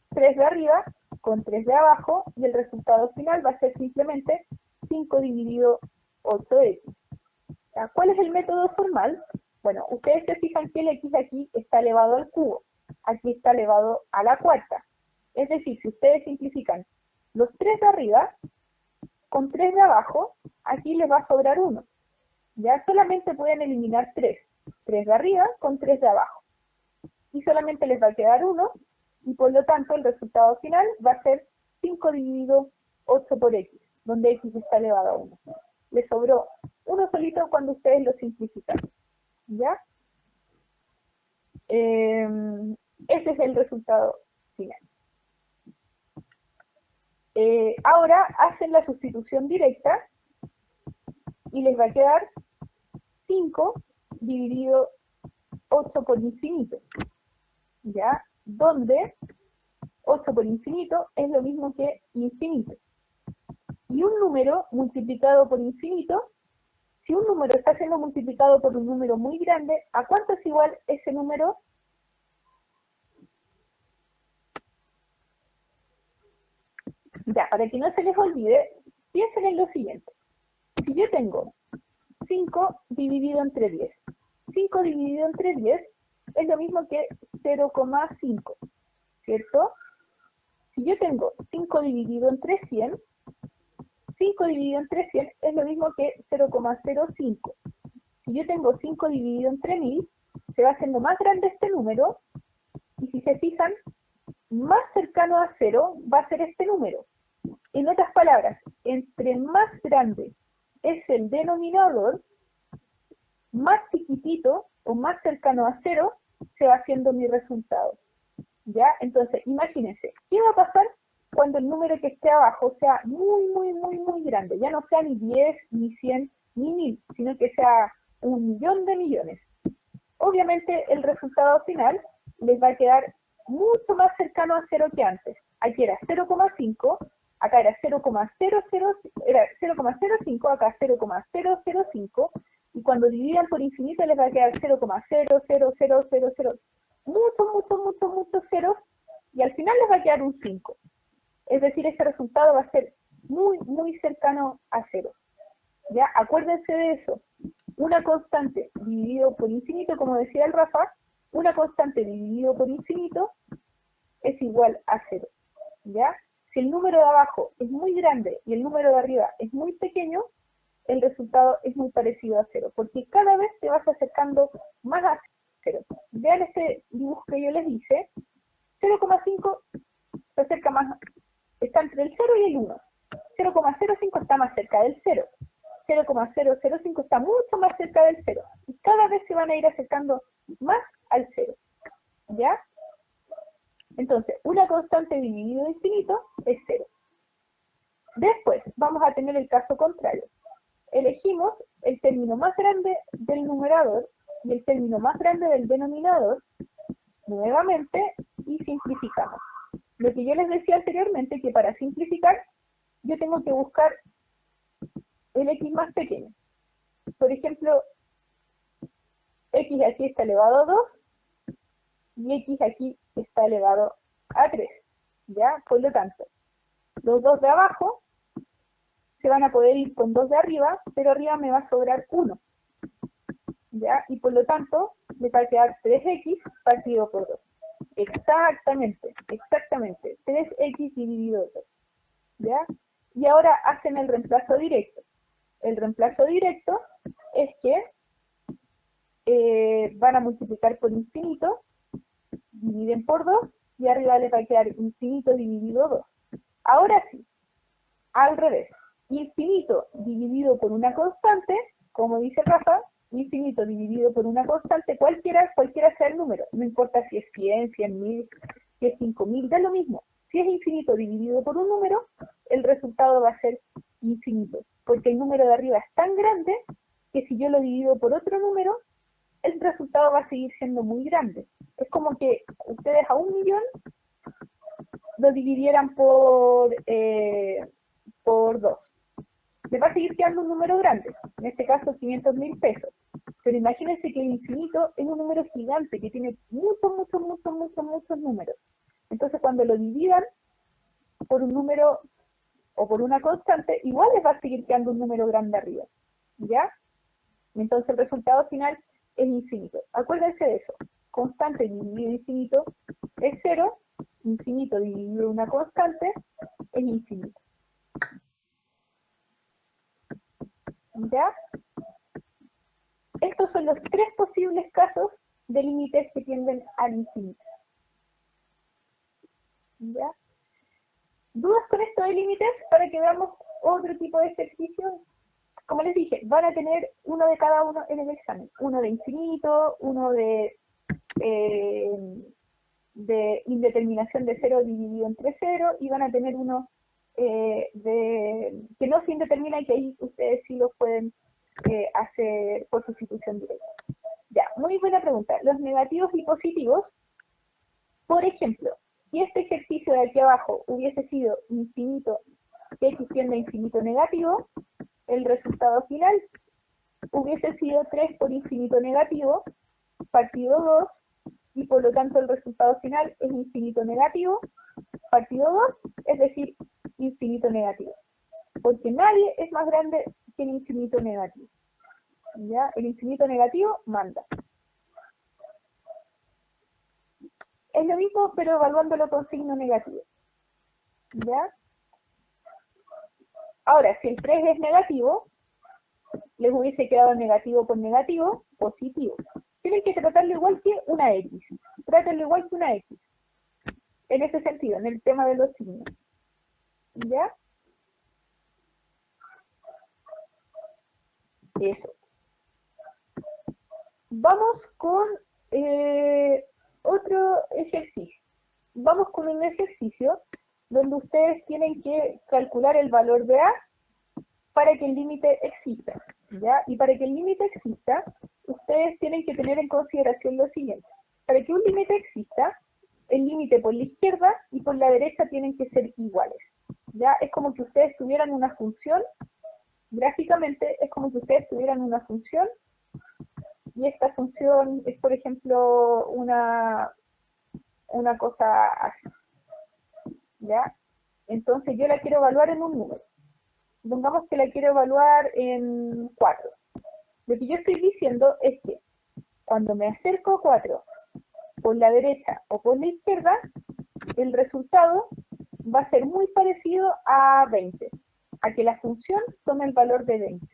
3 de arriba con 3 de abajo y el resultado final va a ser simplemente 5 dividido 8x. ¿Cuál es el método formal? Bueno, ustedes se fijan que el x aquí está elevado al cubo, aquí está elevado a la cuarta. Es decir, si ustedes simplifican los 3 de arriba con 3 de abajo, aquí les va a sobrar 1. Ya solamente pueden eliminar 3. 3 de arriba con 3 de abajo. Y solamente les va a quedar 1, y por lo tanto el resultado final va a ser 5 dividido 8 por x, donde x está elevado a 1. Les sobró uno solito cuando ustedes lo simplifican. ¿Ya? Ese es el resultado final. Ahora hacen la sustitución directa y les va a quedar 5 dividido 8 por infinito, ¿ya? Donde 8 por infinito es lo mismo que infinito. Y un número multiplicado por infinito, si un número está siendo multiplicado por un número muy grande, ¿a cuánto es igual ese número? Ya, para que no se les olvide, piensen en lo siguiente. Si yo tengo 5 dividido entre 10, 5 dividido entre 10 es lo mismo que 0,5, ¿cierto? Si yo tengo 5 dividido entre 100, 5 dividido entre 100 es lo mismo que 0,05. Si yo tengo 5 dividido entre 1000, se va haciendo más grande este número, y si se fijan, más cercano a 0 va a ser este número. En otras palabras, entre más grande es el denominador, más chiquitito o más cercano a 0 se va haciendo mi resultado. ¿Ya? Entonces, imagínense, ¿qué va a pasar cuando el número que esté abajo sea muy grande? Ya no sea ni 10, ni 100, ni 1000, sino que sea 1.000.000 de millones. Obviamente, el resultado final les va a quedar mucho más cercano a 0 que antes. Aquí era 0,5, acá era 0,05, acá 0,005, y cuando dividan por infinito les va a quedar 0,00000, muchos ceros, y al final les va a quedar un 5. Es decir, este resultado va a ser muy cercano a 0. ¿Ya? Acuérdense de eso. Una constante dividido por infinito, como decía el Rafa, una constante dividido por infinito es igual a 0. ¿Ya? Si el número de abajo es muy grande y el número de arriba es muy pequeño, el resultado es muy parecido a 0, porque cada vez te vas acercando más a 0. Vean este dibujo que yo les hice, 0,5 se acerca más, está entre el 0 y el 1. 0,05 está más cerca del 0. 0,005 está mucho más cerca del 0. Y cada vez se van a ir acercando más al 0. ¿Ya? Entonces, una constante dividido en infinito es 0. Después, vamos a tener el caso contrario. Elegimos el término más grande del numerador y el término más grande del denominador, nuevamente, y simplificamos. Lo que yo les decía anteriormente, que para simplificar, yo tengo que buscar el x más pequeño. Por ejemplo, x aquí está elevado a 2 y x aquí está elevado a 3. ¿Ya? Por lo tanto, los dos de abajo se van a poder ir con 2 de arriba, pero arriba me va a sobrar 1. ¿Ya? Y por lo tanto, me va a quedar 3x partido por 2. Exactamente, 3x dividido por 2. ¿Ya? Y ahora hacen el reemplazo directo. El reemplazo directo es que van a multiplicar por infinito, dividen por 2, y arriba les va a quedar infinito dividido 2. Ahora sí, al revés. Infinito dividido por una constante, como dice Rafa, infinito dividido por una constante, cualquiera sea el número. No importa si es 100, 100.000, si es 5.000, da lo mismo. Si es infinito dividido por un número, el resultado va a ser infinito. Porque el número de arriba es tan grande que si yo lo divido por otro número, el resultado va a seguir siendo muy grande. Es como que ustedes a 1.000.000 lo dividieran por 2. Les va a seguir quedando un número grande, en este caso 500.000 pesos. Pero imagínense que el infinito es un número gigante que tiene muchos números. Entonces cuando lo dividan por un número o por una constante, igual les va a seguir quedando un número grande arriba. ¿Ya? Entonces el resultado final es infinito. Acuérdense de eso. Constante dividido infinito es 0. Infinito dividido una constante es infinito. ¿Ya? Estos son los 3 posibles casos de límites que tienden al infinito. ¿Ya? ¿Dudas con esto de límites? Para que veamos otro tipo de ejercicio. Como les dije, van a tener uno de cada uno en el examen. Uno de infinito, uno de indeterminación de 0 dividido entre 0, y van a tener uno que no se indetermina y que ahí ustedes sí lo pueden hacer por sustitución directa. Ya, muy buena pregunta. Los negativos y positivos, por ejemplo, si este ejercicio de aquí abajo hubiese sido infinito, que x tiende a infinito negativo, el resultado final hubiese sido 3 por infinito negativo, partido 2, y por lo tanto el resultado final es infinito negativo, partido 2, es decir, infinito negativo. Porque nadie es más grande que el infinito negativo. ¿Ya? El infinito negativo manda. Es lo mismo, pero evaluándolo con signo negativo. ¿Ya? Ahora, si el 3 es negativo, les hubiese quedado negativo por negativo, positivo. Tienen que tratarlo igual que una X. Trátenlo igual que una X. En ese sentido, en el tema de los signos. ¿Ya? Eso. Vamos con otro ejercicio. Vamos con un ejercicio donde ustedes tienen que calcular el valor de A para que el límite exista. ¿Ya? Y para que el límite exista, ustedes tienen que tener en consideración lo siguiente. Para que un límite exista, el límite por la izquierda y por la derecha tienen que ser iguales. ¿Ya? Es como que ustedes tuvieran una función, gráficamente es como que ustedes tuvieran una función, y esta función es, por ejemplo, una cosa así. ¿Ya? Entonces yo la quiero evaluar en un número. Pongamos que la quiero evaluar en 4. Lo que yo estoy diciendo es que cuando me acerco a 4 por la derecha o por la izquierda, el resultado va a ser muy parecido a 20, a que la función tome el valor de 20.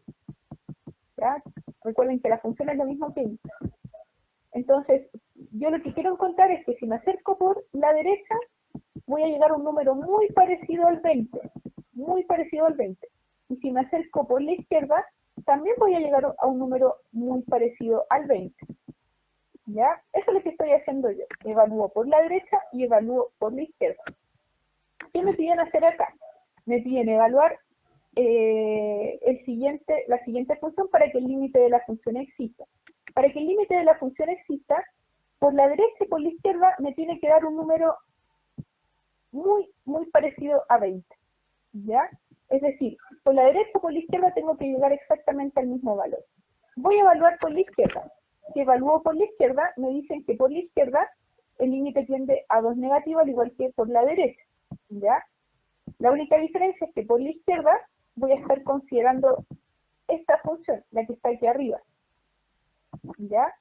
¿Ya? Recuerden que la función es lo mismo que y. Entonces, yo lo que quiero encontrar es que si me acerco por la derecha, voy a llegar a un número muy parecido al 20, muy parecido al 20. Y si me acerco por la izquierda, también voy a llegar a un número muy parecido al 20. ¿Ya? Eso es lo que estoy haciendo yo. Evalúo por la derecha y evalúo por la izquierda. ¿Qué me piden hacer acá? Me piden evaluar la siguiente función para que el límite de la función exista. Para que el límite de la función exista, por la derecha y por la izquierda me tiene que dar un número muy parecido a 20. ¿Ya? Es decir, por la derecha o por la izquierda tengo que llegar exactamente al mismo valor. Voy a evaluar por la izquierda. Si evalúo por la izquierda, me dicen que por la izquierda el límite tiende a 2 negativo, al igual que por la derecha. ¿Ya? La única diferencia es que por la izquierda voy a estar considerando esta función, la que está aquí arriba. ¿Ya?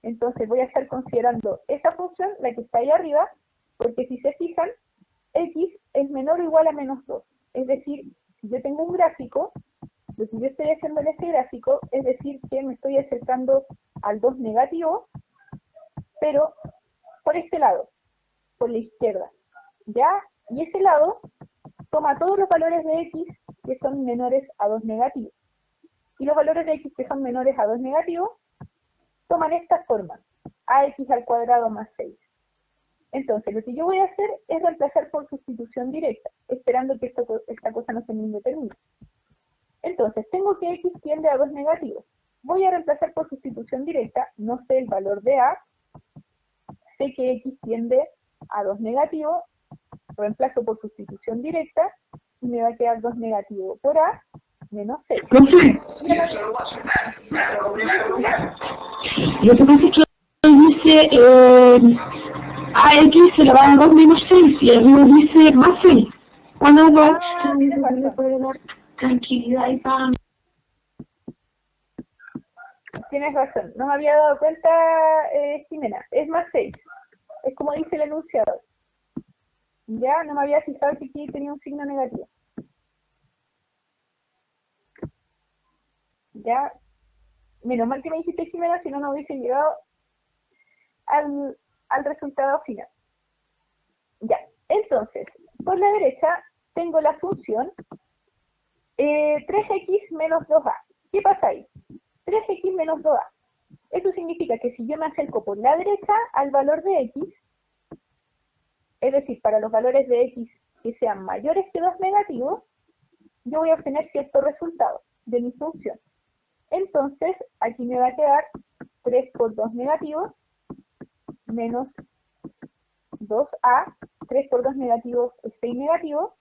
Entonces voy a estar considerando esta función, la que está ahí arriba, porque si se fijan, x es menor o igual a menos 2. Es decir, si yo tengo un gráfico, lo que yo estoy haciendo en este gráfico es decir que me estoy acercando al 2 negativo, pero por este lado, por la izquierda. ¿Ya? Y ese lado toma todos los valores de x que son menores a 2 negativos. Y los valores de x que son menores a 2 negativos toman esta forma, ax al cuadrado más 6. Entonces, lo que yo voy a hacer es reemplazar por sustitución directa, esperando que esta cosa no se me indetermine. Entonces, tengo que x tiende a 2 negativos. Voy a reemplazar por sustitución directa, no sé el valor de a, sé que x tiende a 2 negativos, reemplazo por sustitución directa, y me va a quedar 2 negativo por a, menos 6. Profe, lo que pasa es que dice a x se le va a 2 menos 6 y arriba dice más 6. ¿Cuándo va a poder dar tranquilidad y paz? Tienes razón, no me había dado cuenta, Jimena, es más 6, es como dice el enunciado. Ya no me había fijado que aquí tenía un signo negativo. Ya, menos mal que me dijiste, Jimena, si no, no hubiese llegado al resultado final. Ya, entonces, por la derecha tengo la función 3x menos 2a. ¿Qué pasa ahí? 3x menos 2a. Eso significa que si yo me acerco por la derecha al valor de x, es decir, para los valores de x que sean mayores que 2 negativos, yo voy a obtener cierto resultado de mi función. Entonces, aquí me va a quedar 3 por 2 negativos menos 2a, 3 por 2 negativos es 6 negativos,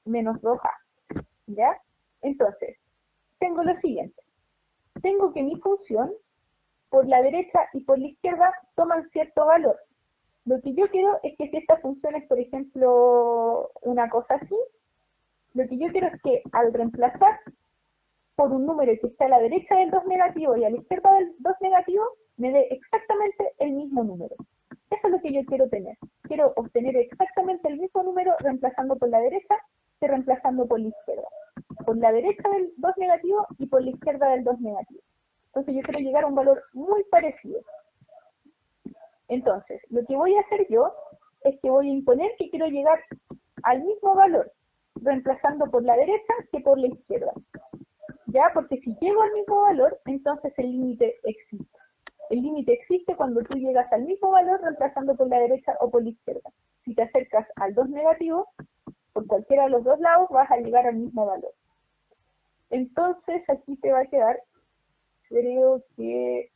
menos 2a. ¿Ya? Entonces, tengo lo siguiente. Tengo que mi función, por la derecha y por la izquierda, toman cierto valor. Lo que yo quiero es que si esta función es, por ejemplo, una cosa así, lo que yo quiero es que al reemplazar por un número que está a la derecha del 2 negativo y a la izquierda del 2 negativo, me dé exactamente el mismo número. Eso es lo que yo quiero tener. Quiero obtener exactamente el mismo número reemplazando por la derecha que reemplazando por la izquierda. Por la derecha del 2 negativo y por la izquierda del 2 negativo. Entonces yo quiero llegar a un valor muy parecido. Entonces, lo que voy a hacer yo es que voy a imponer que quiero llegar al mismo valor, reemplazando por la derecha que por la izquierda. ¿Ya? Porque si llego al mismo valor, entonces el límite existe. El límite existe cuando tú llegas al mismo valor reemplazando por la derecha o por la izquierda. Si te acercas al 2 negativo, por cualquiera de los dos lados vas a llegar al mismo valor. Entonces aquí te va a quedar, creo que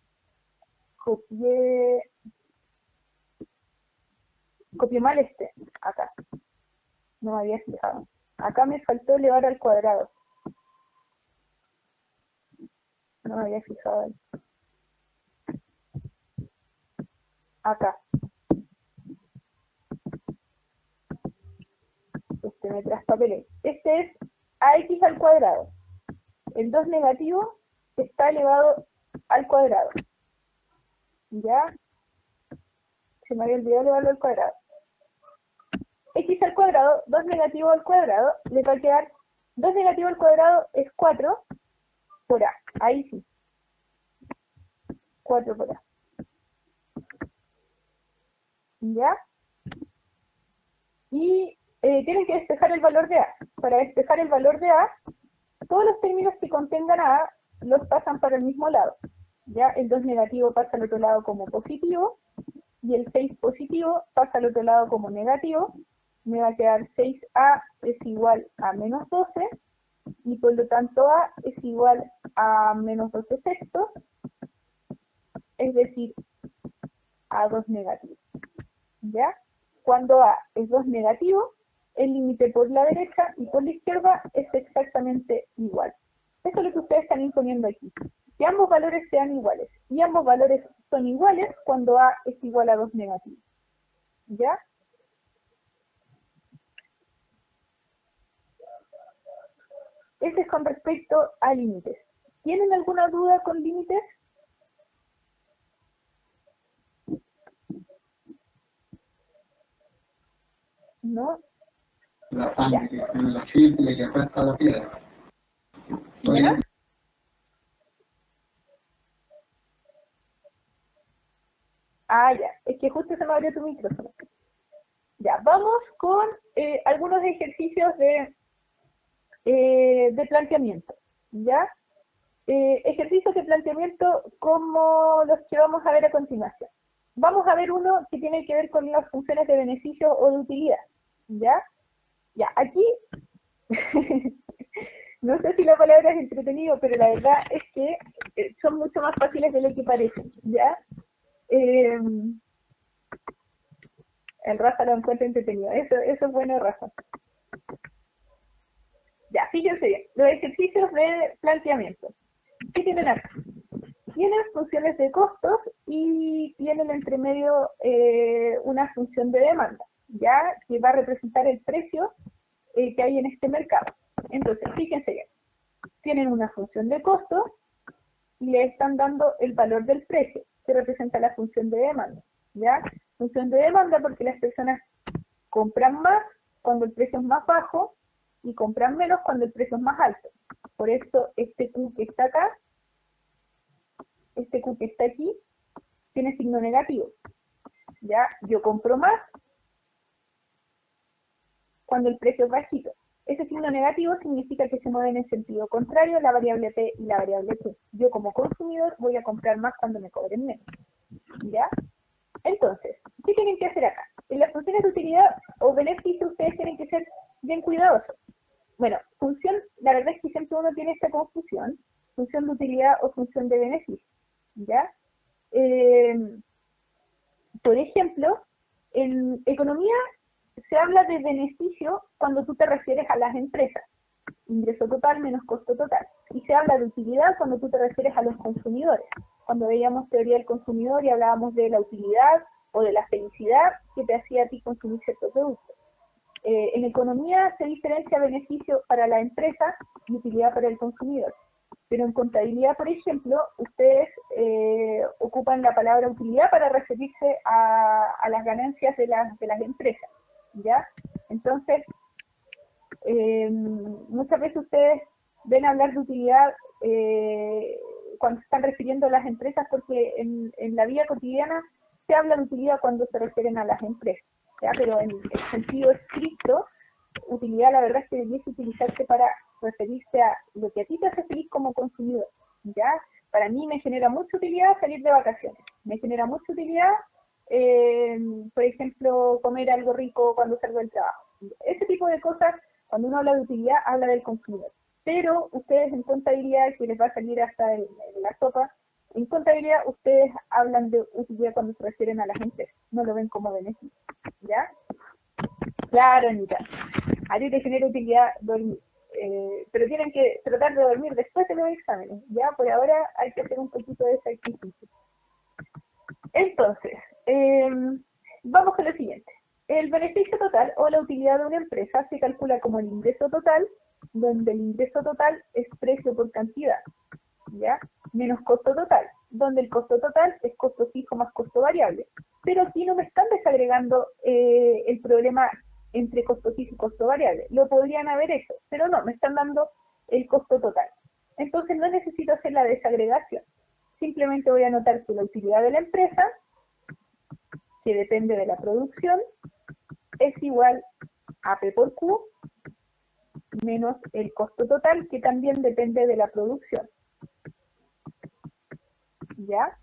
copié mal acá. No me había fijado. Acá me faltó elevar al cuadrado. No me había fijado ahí. Acá. Me traspapelé. Este es ax al cuadrado. El 2 negativo está elevado al cuadrado. ¿Ya? Se me había olvidado elevarlo al cuadrado. x al cuadrado, 2 negativo al cuadrado, le va a quedar 2 negativo al cuadrado es 4 por a. Ahí sí. 4 por a. ¿Ya? Y tienen que despejar el valor de a. Para despejar el valor de a, todos los términos que contengan a los pasan para el mismo lado. ¿Ya? El 2 negativo pasa al otro lado como positivo, y el 6 positivo pasa al otro lado como negativo. Me va a quedar 6a es igual a menos 12, y por lo tanto a es igual a menos 12 sextos, es decir, a 2 negativo. ¿Ya? Cuando a es 2 negativo, el límite por la derecha y por la izquierda es exactamente igual. Eso es lo que ustedes están imponiendo aquí. Que ambos valores sean iguales. Y ambos valores son iguales cuando a es igual a 2 negativo. ¿Ya? Ese es con respecto a límites. ¿Tienen alguna duda con límites? ¿No? La sangre, la simple que apuesta la piedra. ¿Ya? Ah, ya. Es que justo se me abrió tu micrófono. Ya, vamos con algunos ejercicios de planteamiento. ¿Ya? Ejercicios de planteamiento como los que vamos a ver a continuación. Vamos a ver uno que tiene que ver con las funciones de beneficio o de utilidad. ¿Ya? Ya, aquí, no sé si la palabra es entretenido, pero la verdad es que son mucho más fáciles de lo que parecen, ¿ya? El Rafa lo encuentra entretenido, eso es bueno, Rafa. Ya, fíjense bien, los ejercicios de planteamiento. ¿Qué tienen acá? Tienen funciones de costos y tienen entre medio una función de demanda, ¿ya? Que va a representar el precio que hay en este mercado. Entonces, fíjense bien, tienen una función de costo y le están dando el valor del precio, que representa la función de demanda, ¿ya? Función de demanda porque las personas compran más cuando el precio es más bajo y compran menos cuando el precio es más alto. Por eso este Q que está acá, este Q que está aquí, tiene signo negativo, ¿ya? Yo compro más cuando el precio es bajito. Ese signo negativo significa que se mueven en sentido contrario la variable P y la variable Q. Yo como consumidor voy a comprar más cuando me cobren menos. ¿Ya? Entonces, ¿qué tienen que hacer acá? En las funciones de utilidad o beneficio ustedes tienen que ser bien cuidadosos. Bueno, función, la verdad es que siempre uno tiene esta confusión, función de utilidad o función de beneficio. ¿Ya? Por ejemplo, en economía se habla de beneficio cuando tú te refieres a las empresas, ingreso total menos costo total. Y se habla de utilidad cuando tú te refieres a los consumidores. Cuando veíamos teoría del consumidor y hablábamos de la utilidad o de la felicidad que te hacía a ti consumir cierto producto. En economía se diferencia beneficio para la empresa y utilidad para el consumidor. Pero en contabilidad, por ejemplo, ustedes ocupan la palabra utilidad para referirse a las ganancias de las empresas, ¿ya? Entonces, muchas veces ustedes ven hablar de utilidad cuando se están refiriendo a las empresas, porque en la vida cotidiana se habla de utilidad cuando se refieren a las empresas, ¿ya? Pero en el sentido estricto, utilidad la verdad es que debiese utilizarse para referirse a lo que a ti te hace feliz como consumidor, ¿ya? Para mí me genera mucha utilidad salir de vacaciones, me genera mucha utilidad, por ejemplo, comer algo rico cuando salgo del trabajo. Ese tipo de cosas, cuando uno habla de utilidad, habla del consumidor. Pero ustedes en contabilidad, que les va a salir hasta en la sopa, en contabilidad ustedes hablan de utilidad cuando se refieren a las empresas, no lo ven como beneficio, ¿ya? Claro, Anita. A ti te genera utilidad dormir. Pero tienen que tratar de dormir después de los exámenes. Ya, por ahora hay que hacer un poquito de sacrificio. Entonces, vamos con lo siguiente. El beneficio total o la utilidad de una empresa se calcula como el ingreso total, donde el ingreso total es precio por cantidad, ¿ya? Menos costo total, donde el costo total es costo fijo más costo variable. Pero aquí no me están desagregando el problema entre costo fijo y costo variable. Lo podrían haber hecho, pero no, me están dando el costo total. Entonces no necesito hacer la desagregación. Simplemente voy a anotar que la utilidad de la empresa, que depende de la producción, es igual a P por Q menos el costo total, que también depende de la producción. ¿Ya?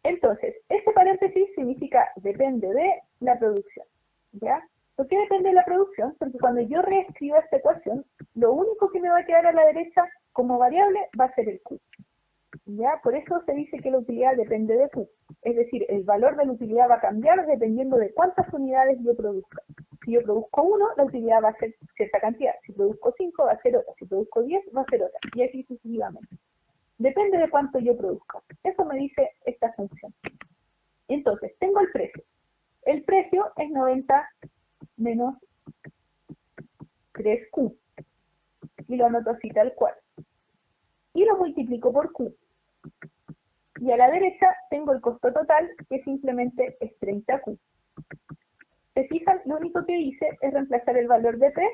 Entonces, este paréntesis significa depende de la producción. ¿Ya? ¿Por qué depende de la producción? Porque cuando yo reescriba esta ecuación, lo único que me va a quedar a la derecha como variable va a ser el Q. ¿Ya? Por eso se dice que la utilidad depende de Q. Es decir, el valor de la utilidad va a cambiar dependiendo de cuántas unidades yo produzca. Si yo produzco 1, la utilidad va a ser cierta cantidad. Si produzco 5, va a ser otra. Si produzco 10, va a ser otra. Y así sucesivamente. Depende de cuánto yo produzca. Eso me dice esta función. Entonces, tengo el precio. El precio es 90 menos 3Q. Y lo anoto así tal cual. Y lo multiplico por Q. Y a la derecha tengo el costo total, que simplemente es 30Q. ¿Se fijan? Lo único que hice es reemplazar el valor de P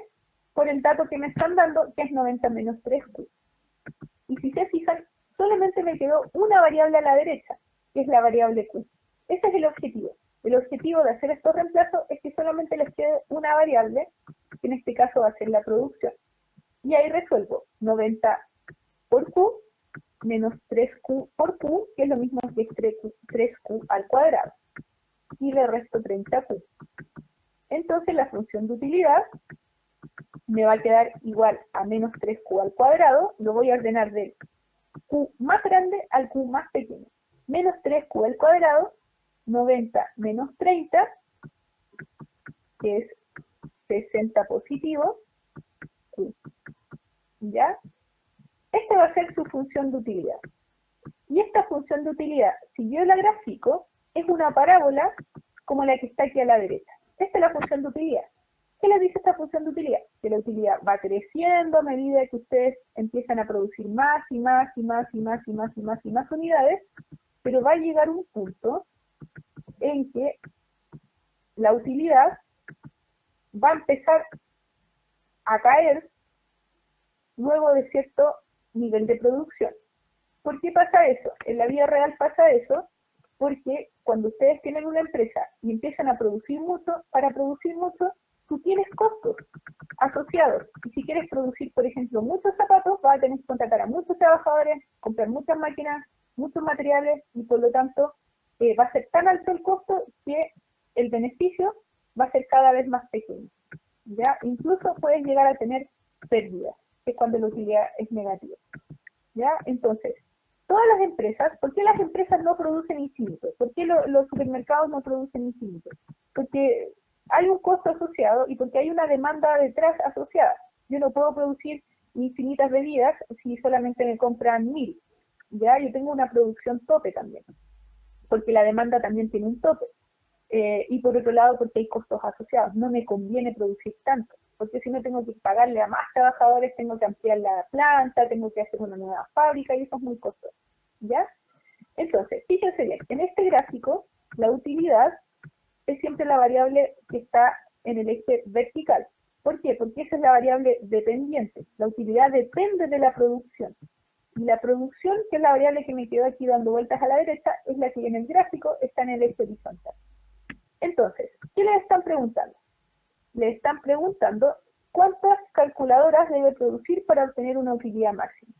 por el dato que me están dando, que es 90 menos 3Q. Y si se fijan, solamente me quedó una variable a la derecha, que es la variable Q. Ese es el objetivo. El objetivo de hacer estos reemplazos es que solamente les quede una variable, que en este caso va a ser la producción. Y ahí resuelvo 90 por Q menos 3Q por Q, que es lo mismo que 3Q al cuadrado. Y le resto 30Q. Entonces la función de utilidad me va a quedar igual a menos 3Q al cuadrado. Lo voy a ordenar del Q más grande al Q más pequeño. Menos 3Q al cuadrado, 90 menos 30, que es 60 positivo, Q. ¿Ya? Esta va a ser su función de utilidad. Y esta función de utilidad, si yo la grafico, es una parábola como la que está aquí a la derecha. Esta es la función de utilidad. ¿Qué les dice esta función de utilidad? Que la utilidad va creciendo a medida que ustedes empiezan a producir más y más y más y más y más y más y más unidades, pero va a llegar un punto en que la utilidad va a empezar a caer luego de cierto nivel de producción. ¿Por qué pasa eso? En la vida real pasa eso porque cuando ustedes tienen una empresa y empiezan a producir mucho, para producir mucho, tú tienes costos asociados. Y si quieres producir, por ejemplo, muchos zapatos, vas a tener que contratar a muchos trabajadores, comprar muchas máquinas, muchos materiales, y por lo tanto va a ser tan alto el costo que el beneficio va a ser cada vez más pequeño. ¿Ya? Incluso puedes llegar a tener pérdidas, que es cuando la utilidad es negativa. ¿Ya? Entonces, todas las empresas, ¿por qué las empresas no producen infinito? ¿Por qué los supermercados no producen infinito? Porque hay un costo asociado y porque hay una demanda detrás asociada. Yo no puedo producir infinitas bebidas si solamente me compran 1000. ¿Ya? Yo tengo una producción tope también, porque la demanda también tiene un tope. Y por otro lado, porque hay costos asociados. No me conviene producir tanto, porque si no tengo que pagarle a más trabajadores, tengo que ampliar la planta, tengo que hacer una nueva fábrica y eso es muy costoso. ¿Ya? Entonces, fíjense bien, en este gráfico, la utilidad es siempre la variable que está en el eje vertical. ¿Por qué? Porque esa es la variable dependiente. La utilidad depende de la producción. Y la producción, que es la variable que me quedó aquí dando vueltas a la derecha, es la que en el gráfico está en el eje horizontal. Entonces, ¿qué les están preguntando? Les están preguntando cuántas calculadoras debe producir para obtener una utilidad máxima.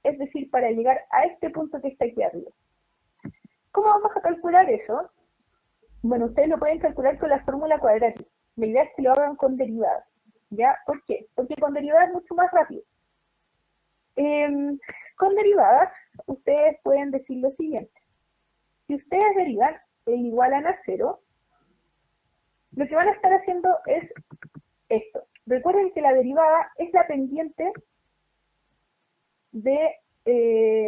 Es decir, para llegar a este punto que está aquí arriba. ¿Cómo vamos a calcular eso? Bueno, ustedes lo pueden calcular con la fórmula cuadrática. La idea es que lo hagan con derivadas. ¿Ya? ¿Por qué? Porque con derivadas es mucho más rápido. Con derivadas, ustedes pueden decir lo siguiente. Si ustedes derivan e igualan a 0, lo que van a estar haciendo es esto. Recuerden que la derivada es la pendiente de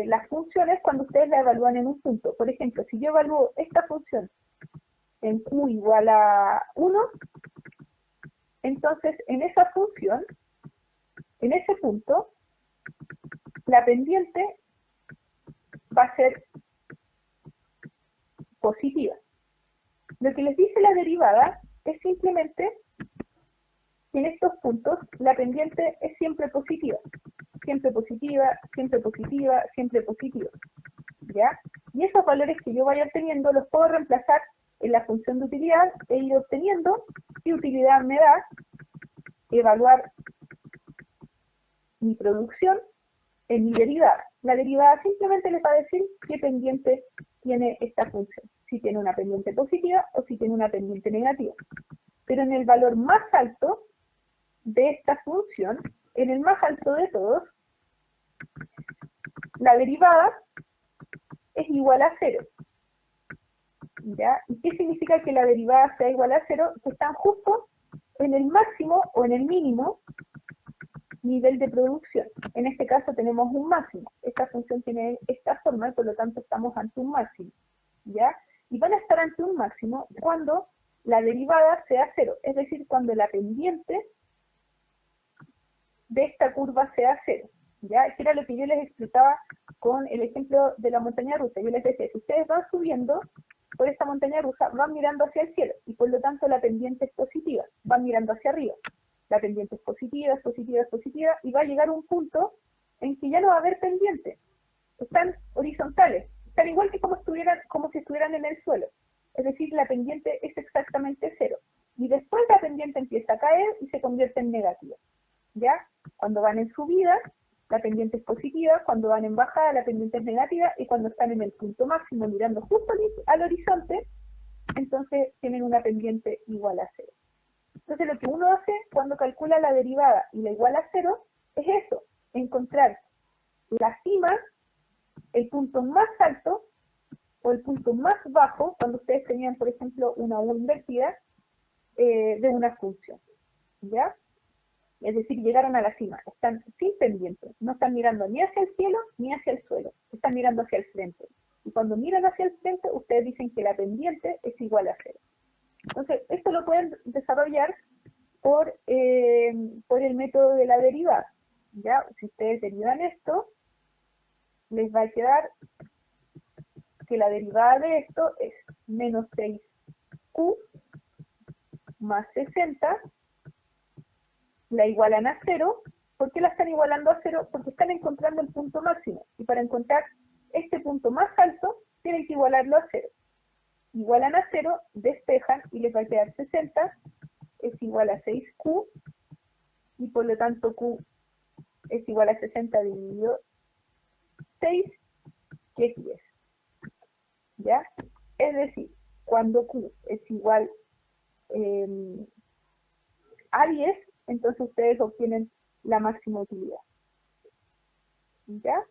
las funciones cuando ustedes la evalúan en un punto. Por ejemplo, si yo evalúo esta función en q igual a 1, entonces en esa función, en ese punto, la pendiente va a ser positiva. Lo que les dice la derivada es simplemente que en estos puntos la pendiente es siempre positiva. Siempre positiva, siempre positiva, siempre positiva. ¿Ya? Y esos valores que yo vaya obteniendo los puedo reemplazar en la función de utilidad e ir obteniendo qué utilidad me da evaluar mi producción en mi derivada. La derivada simplemente les va a decir qué pendiente tiene esta función, si tiene una pendiente positiva o si tiene una pendiente negativa. Pero en el valor más alto de esta función, en el más alto de todos, la derivada es igual a 0. ¿Ya? ¿Y qué significa que la derivada sea igual a 0? Que están justo en el máximo o en el mínimo nivel de producción. En este caso tenemos un máximo. Esta función tiene esta forma y por lo tanto estamos ante un máximo. ¿Ya? Y van a estar ante un máximo cuando la derivada sea 0. Es decir, cuando la pendiente de esta curva sea 0. ¿Ya? Que era lo que yo les explicaba con el ejemplo de la montaña rusa. Yo les decía, si ustedes van subiendo por esta montaña rusa, van mirando hacia el cielo y por lo tanto la pendiente es positiva, van mirando hacia arriba. La pendiente es positiva, es positiva, es positiva y va a llegar un punto en que ya no va a haber pendiente. Están horizontales, están igual que como si estuvieran en el suelo. Es decir, la pendiente es exactamente 0. Y después la pendiente empieza a caer y se convierte en negativa. ¿Ya? Cuando van en subida, la pendiente es positiva, cuando van en bajada, la pendiente es negativa, y cuando están en el punto máximo mirando justo al horizonte, entonces tienen una pendiente igual a 0. Entonces lo que uno hace cuando calcula la derivada y la igual a 0, es eso, encontrar la cima, el punto más alto, o el punto más bajo, cuando ustedes tenían, por ejemplo, una U invertida, de una función. ¿Ya? Es decir, llegaron a la cima, están sin pendiente, no están mirando ni hacia el cielo ni hacia el suelo, están mirando hacia el frente. Y cuando miran hacia el frente, ustedes dicen que la pendiente es igual a 0. Entonces, esto lo pueden desarrollar por el método de la derivada. ¿Ya? Si ustedes derivan esto, les va a quedar que la derivada de esto es menos 6q más 60, la igualan a 0. ¿Por qué la están igualando a 0? Porque están encontrando el punto máximo. Y para encontrar este punto más alto, tienen que igualarlo a 0. Igualan a 0, despejan y les va a quedar 60, es igual a 6q, y por lo tanto q es igual a 60 dividido 6, que es 10. ¿Ya? Es decir, cuando q es igual a 10, entonces ustedes obtienen la máxima utilidad. ¿Ya?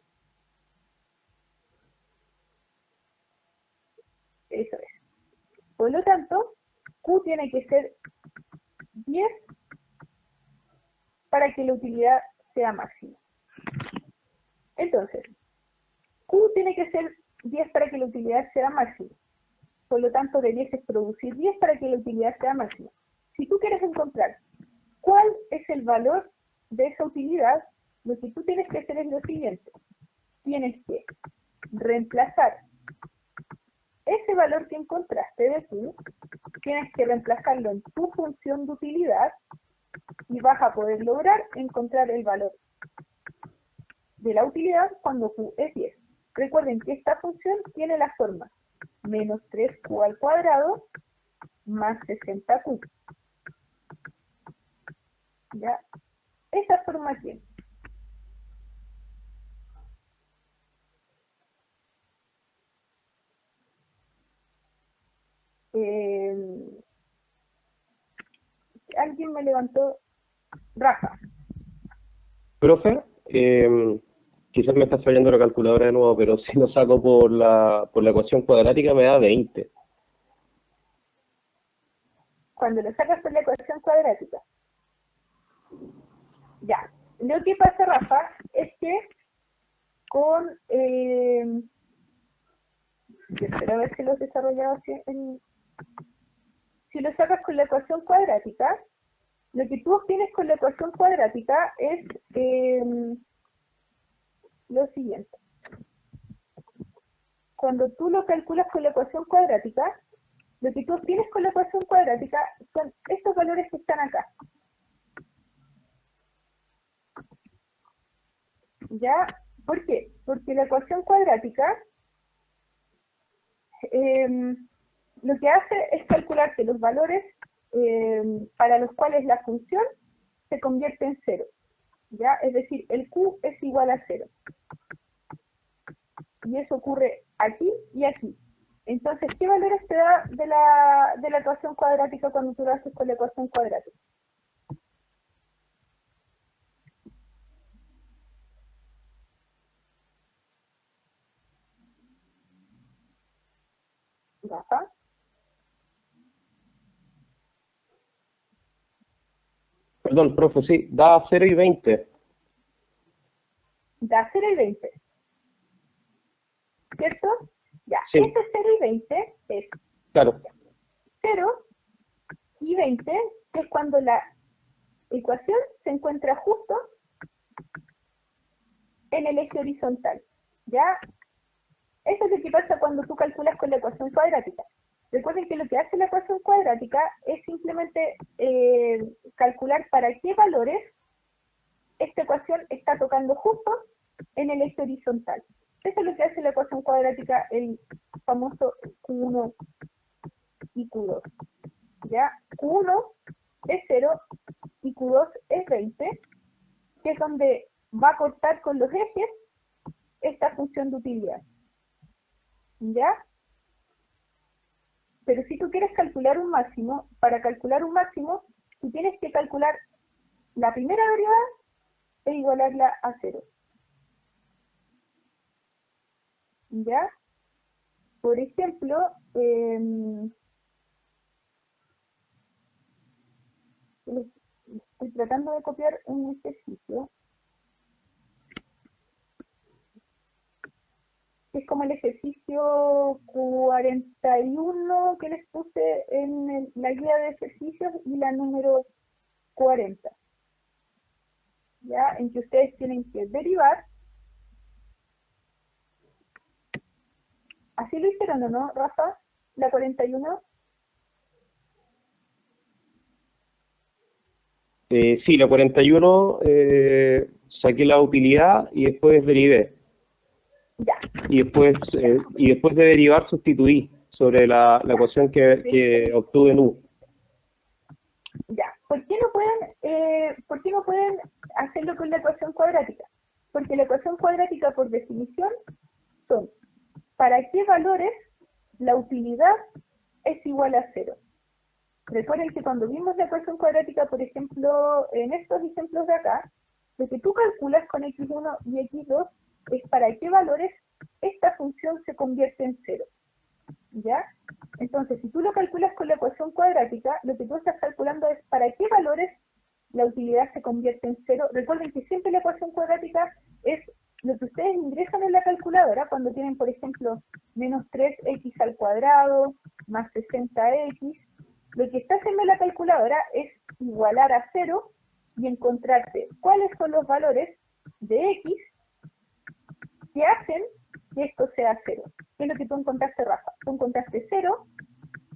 Eso es. Por lo tanto, q tiene que ser 10 para que la utilidad sea máxima. Entonces, q tiene que ser 10 para que la utilidad sea máxima. Por lo tanto, de 10 es producir 10 para que la utilidad sea máxima. Si tú quieres encontrar cuál es el valor de esa utilidad, lo que tú tienes que hacer es lo siguiente. Tienes que reemplazar ese valor que encontraste de q, tienes que reemplazarlo en tu función de utilidad y vas a poder lograr encontrar el valor de la utilidad cuando q es 10. Recuerden que esta función tiene la forma menos 3q al cuadrado más 60q. ¿Ya? Esa forma tiene. Alguien me levantó, Rafa. Profe, quizás me está fallando la calculadora de nuevo, pero si lo saco por la ecuación cuadrática me da 20. Cuando lo sacas por la ecuación cuadrática. Ya. Lo que pasa, Rafa, es que con... yo espero a ver si lo he desarrollado así si lo sacas con la ecuación cuadrática, lo que tú obtienes con la ecuación cuadrática es lo siguiente. Cuando tú lo calculas con la ecuación cuadrática, lo que tú obtienes con la ecuación cuadrática son estos valores que están acá. ¿Ya? ¿Por qué? Porque la ecuación cuadrática lo que hace es calcularte los valores para los cuales la función se convierte en cero. ¿Ya? Es decir, el q es igual a 0. Y eso ocurre aquí y aquí. Entonces, ¿qué valores te da de la ecuación cuadrática cuando tú lo haces con la ecuación cuadrática? Rafa, Perdón, profe, sí, da 0 y 20. da 0 y 20. ¿Cierto? Ya, Sí. este 0 y 20 es Claro. 0 y 20, que es cuando la ecuación se encuentra justo en el eje horizontal. ¿Ya? Eso es lo que pasa cuando tú calculas con la ecuación cuadrática. Recuerden que lo que hace la ecuación cuadrática es simplemente calcular para qué valores esta ecuación está tocando justo en el eje horizontal. Eso es lo que hace la ecuación cuadrática, el famoso Q1 y Q2. ¿Ya? Q1 es 0 y Q2 es 20, que es donde va a cortar con los ejes esta función de utilidad. ¿Ya? Pero si tú quieres calcular un máximo, para calcular un máximo, tú tienes que calcular la primera derivada e igualarla a 0. ¿Ya? Por ejemplo, estoy tratando de copiar un ejercicio, que es como el ejercicio 41 que les puse en la guía de ejercicios y la número 40. ¿Ya? En que ustedes tienen que derivar. ¿Así lo hicieron o no, Rafa? La 41. Sí, la 41 saqué la utilidad y después derivé. Ya. Y después de derivar sustituí sobre la ecuación que obtuve en U. Ya. ¿Por qué no pueden hacerlo con la ecuación cuadrática? Porque la ecuación cuadrática, por definición, son para qué valores la utilidad es igual a 0. Recuerden que cuando vimos la ecuación cuadrática, por ejemplo, en estos ejemplos de acá, lo que tú calculas con x1 y x2 es para qué valores esta función se convierte en 0. ¿Ya? Entonces, si tú lo calculas con la ecuación cuadrática, lo que tú estás calculando es para qué valores la utilidad se convierte en 0. Recuerden que siempre la ecuación cuadrática es lo que ustedes ingresan en la calculadora cuando tienen, por ejemplo, menos 3x al cuadrado, más 60x. Lo que está haciendo la calculadora es igualar a 0 y encontrarte cuáles son los valores de x que hacen que esto sea 0. ¿Qué es lo que tú encontraste, Rafa? Tú encontraste 0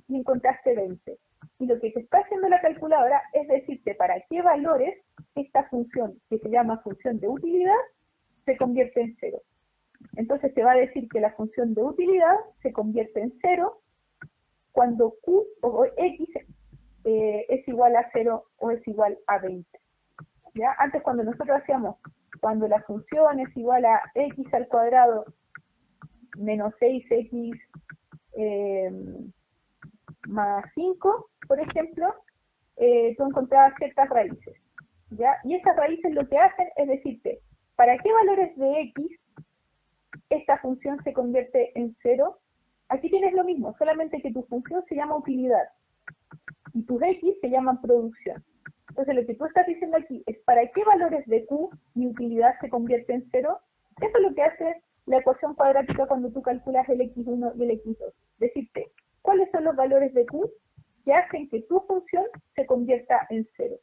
y encontraste 20. Y lo que te está haciendo la calculadora es decirte para qué valores esta función, que se llama función de utilidad, se convierte en 0. Entonces te va a decir que la función de utilidad se convierte en 0 cuando q o x es igual a 0 o es igual a 20. ¿Ya? Antes, cuando nosotros hacíamos, cuando la función es igual a x al cuadrado menos 6x más 5, por ejemplo, tú encontrabas ciertas raíces. ¿Ya? Y esas raíces lo que hacen es decirte, ¿para qué valores de x esta función se convierte en 0? Aquí tienes lo mismo, solamente que tu función se llama utilidad y tus x se llaman producción. Entonces lo que tú estás diciendo aquí es para qué valores de q mi utilidad se convierte en 0. Eso es lo que hace la ecuación cuadrática cuando tú calculas el x1 y el x2. Decirte cuáles son los valores de q que hacen que tu función se convierta en 0.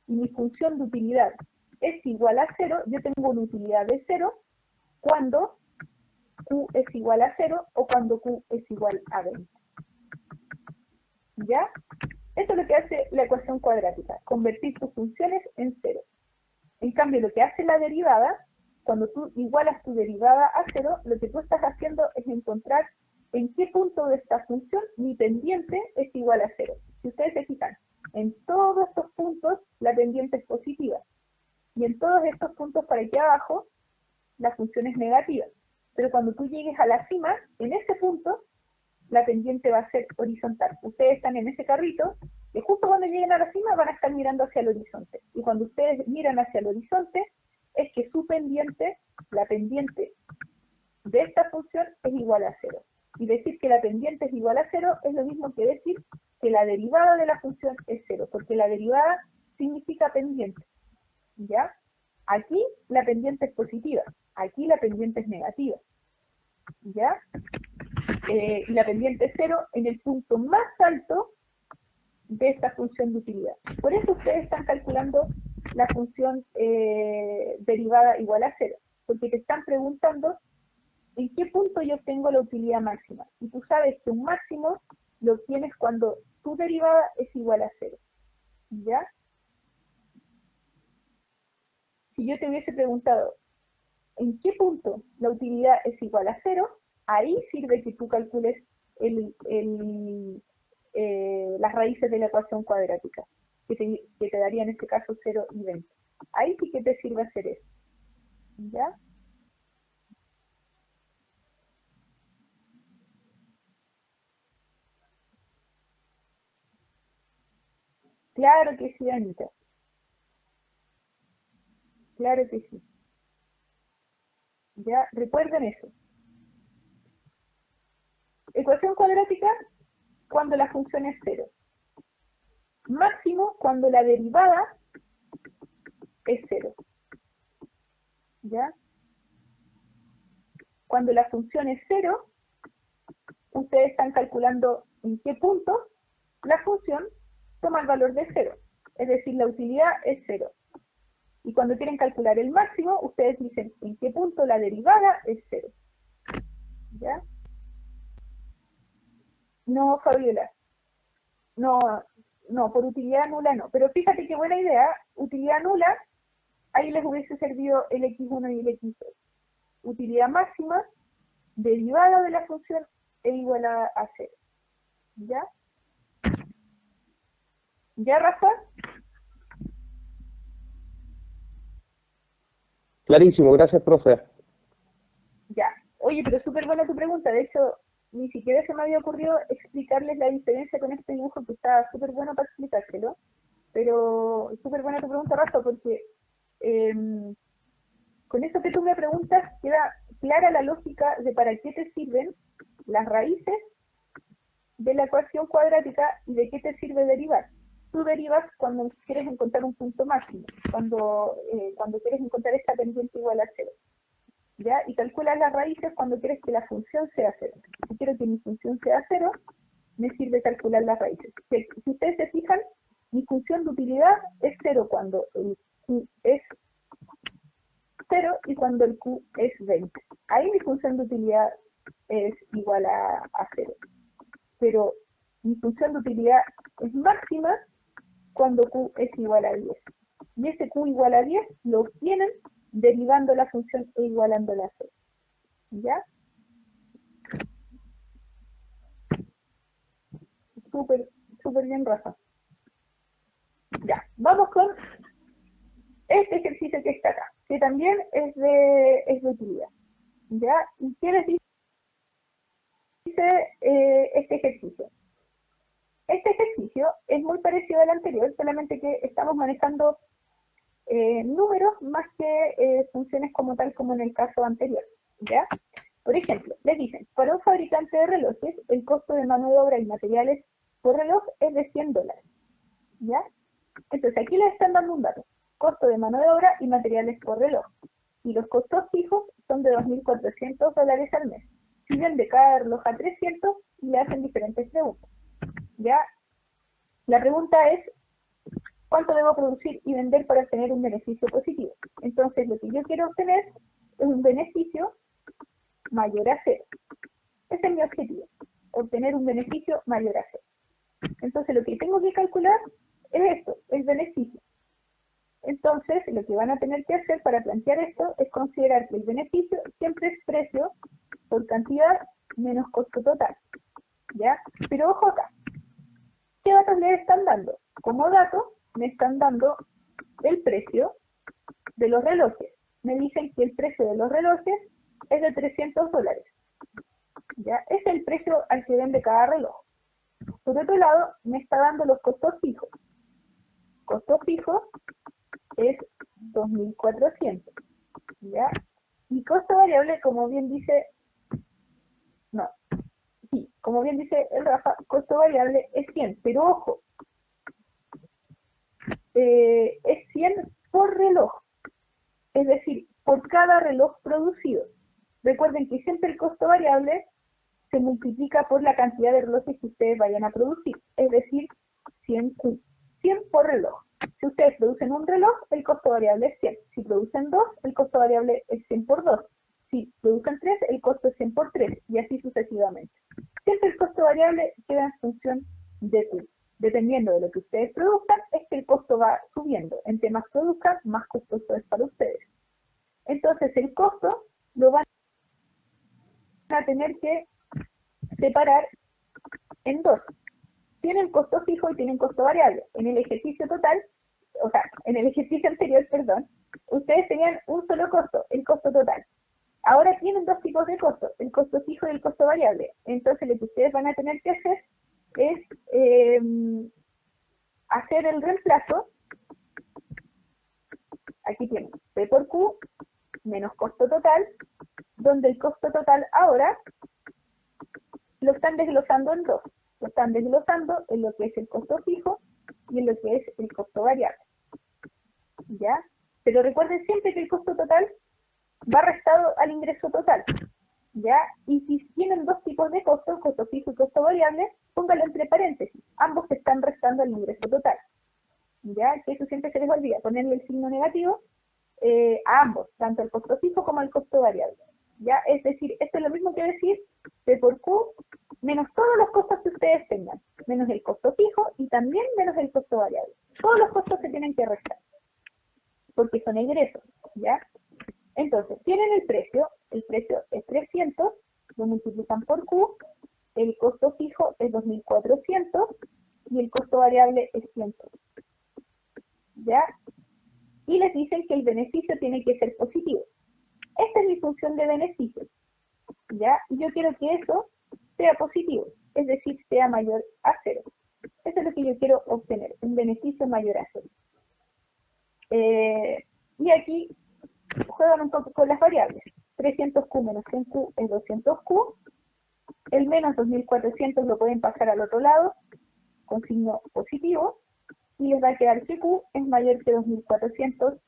Y mi función de utilidad es igual a 0, yo tengo una utilidad de 0 cuando q es igual a 0 o cuando q es igual a 20. ¿Ya? Eso es lo que hace la ecuación cuadrática, convertir tus funciones en 0. En cambio, lo que hace la derivada, cuando tú igualas tu derivada a 0, lo que tú estás haciendo es encontrar en qué punto de esta función mi pendiente es igual a 0. Si ustedes se fijan, en todos estos puntos la pendiente es positiva. Y en todos estos puntos para aquí abajo, la función es negativa. Pero cuando tú llegues a la cima, en ese punto, la pendiente va a ser horizontal. Ustedes están en ese carrito, y justo cuando lleguen a la cima van a estar mirando hacia el horizonte. Y cuando ustedes miran hacia el horizonte, es que su pendiente, la pendiente de esta función, es igual a 0. Y decir que la pendiente es igual a 0 es lo mismo que decir que la derivada de la función es 0, porque la derivada significa pendiente. ¿Ya? Aquí la pendiente es positiva, aquí la pendiente es negativa. ¿Ya? Y la pendiente es 0 en el punto más alto de esta función de utilidad. Por eso ustedes están calculando la función derivada igual a 0, porque te están preguntando en qué punto yo obtengo la utilidad máxima. Y tú sabes que un máximo lo obtienes cuando tu derivada es igual a 0. ¿Ya? Si yo te hubiese preguntado en qué punto la utilidad es igual a 0, ahí sirve que tú calcules las raíces de la ecuación cuadrática, que te daría en este caso 0 y 20. Ahí sí que te sirve hacer eso. ¿Ya? Claro que sí, Anita. Claro que sí. ¿Ya? Recuerden eso. Ecuación cuadrática cuando la función es 0. Máximo cuando la derivada es 0. ¿Ya? Cuando la función es 0, ustedes están calculando en qué punto la función toma el valor de 0. Es decir, la utilidad es 0. Y cuando quieren calcular el máximo, ustedes dicen en qué punto la derivada es 0. ¿Ya? No, Fabiola. No, no, por utilidad nula no. Pero fíjate qué buena idea. Utilidad nula, ahí les hubiese servido el x1 y el x2. Utilidad máxima, derivada de la función es igual a 0. ¿Ya? ¿Ya, Rafa? Clarísimo, gracias, profe. Ya. Oye, pero súper buena tu pregunta. De hecho, ni siquiera se me había ocurrido explicarles la diferencia con este dibujo, que está súper bueno para explicárselo. Pero súper buena tu pregunta, Rafa, porque con eso que tú me preguntas queda clara la lógica de para qué te sirven las raíces de la ecuación cuadrática y de qué te sirve derivar. Tú derivas cuando quieres encontrar un punto máximo, cuando quieres encontrar esta pendiente igual a 0. ¿Ya? Y calculas las raíces cuando quieres que la función sea 0. Si quiero que mi función sea 0, me sirve calcular las raíces. Si ustedes se fijan, mi función de utilidad es 0 cuando el Q es 0 y cuando el Q es 20. Ahí mi función de utilidad es igual a 0. Pero mi función de utilidad es máxima cuando Q es igual a 10. Y ese Q igual a 10 lo obtienen derivando la función e igualándola a 0. ¿Ya? Súper bien, Rafa. Ya, vamos con este ejercicio que está acá, que también es de utilidad. ¿Ya? ¿Y qué les dice este ejercicio? Este ejercicio es muy parecido al anterior, solamente que estamos manejando números más que funciones como tal como en el caso anterior. ¿Ya? Por ejemplo, les dicen, para un fabricante de relojes, el costo de mano de obra y materiales por reloj es de $100. ¿Ya? Entonces aquí les están dando un dato, costo de mano de obra y materiales por reloj. Y los costos fijos son de $2.400 al mes. Si vende cada reloj a 300 y le hacen diferentes preguntas. ¿Ya? La pregunta es, ¿cuánto debo producir y vender para obtener un beneficio positivo? Entonces lo que yo quiero obtener es un beneficio mayor a 0. Ese es mi objetivo, obtener un beneficio mayor a 0. Entonces lo que tengo que calcular es esto, el beneficio. Entonces, lo que van a tener que hacer para plantear esto es considerar que el beneficio siempre es precio por cantidad menos costo total, ¿ya? Pero ojo acá, ¿qué datos les están dando? Como dato, me están dando el precio de los relojes. Me dicen que el precio de los relojes es de $300, ¿ya? Es el precio al que vende cada reloj. Por otro lado, me está dando los costos fijos. Costo fijo es 2.400, ¿ya? Y costo variable, como bien dice, no, sí, como bien dice el Rafa, costo variable es 100, pero ojo, es 100 por reloj, es decir, por cada reloj producido. Recuerden que siempre el costo variable se multiplica por la cantidad de relojes que ustedes vayan a producir, es decir, 100 Q, 100 por reloj. Si ustedes producen un reloj, el costo variable es 100. Si producen dos, el costo variable es 100 por 2. Si producen 3, el costo es 100 por 3, y así sucesivamente. Siempre el costo variable queda en función de Q. Dependiendo de lo que ustedes produzcan, es que el costo va subiendo. Entre más produzcan, más costoso es para ustedes. Entonces, el costo lo van a tener que separar en dos. Tienen costo fijo y tienen costo variable. En el ejercicio total, o sea, en el ejercicio anterior, perdón, ustedes tenían un solo costo, el costo total. Ahora tienen dos tipos de costo, el costo fijo y el costo variable. Entonces, lo que ustedes van a tener que hacer es hacer el reemplazo. Aquí tienen P por Q menos costo total, donde el costo total ahora lo están desglosando en dos. Lo están desglosando en lo que es el costo fijo y en lo que es el costo variable, ¿ya? Pero recuerden siempre que el costo total va restado al ingreso total, ¿ya? Y si tienen dos tipos de costos, costo fijo y costo variable, póngalo entre paréntesis. Ambos se están restando al ingreso total, ¿ya? Que eso siempre se les olvida, ponerle el signo negativo a ambos, tanto al costo fijo como al costo variable, ¿ya? Es decir, esto es lo mismo que decir P por Q menos todos los costos que ustedes tengan, menos el costo fijo y también menos el costo variable. Todos los costos se tienen que restar, porque son ingresos, ¿ya? Entonces, tienen el precio es 300, lo multiplican por Q, el costo fijo es 2.400 y el costo variable es 100, ¿ya? Y les dicen que el beneficio tiene que ser positivo. Esta es mi función de beneficio, ¿ya? Y yo quiero que eso sea positivo, es decir, sea mayor a 0. Eso es lo que yo quiero obtener, un beneficio mayor a 0. Y aquí juegan un poco con las variables. 300Q menos 100Q es 200Q. El menos 2400 lo pueden pasar al otro lado con signo positivo. Y les va a quedar que Q es mayor que 2400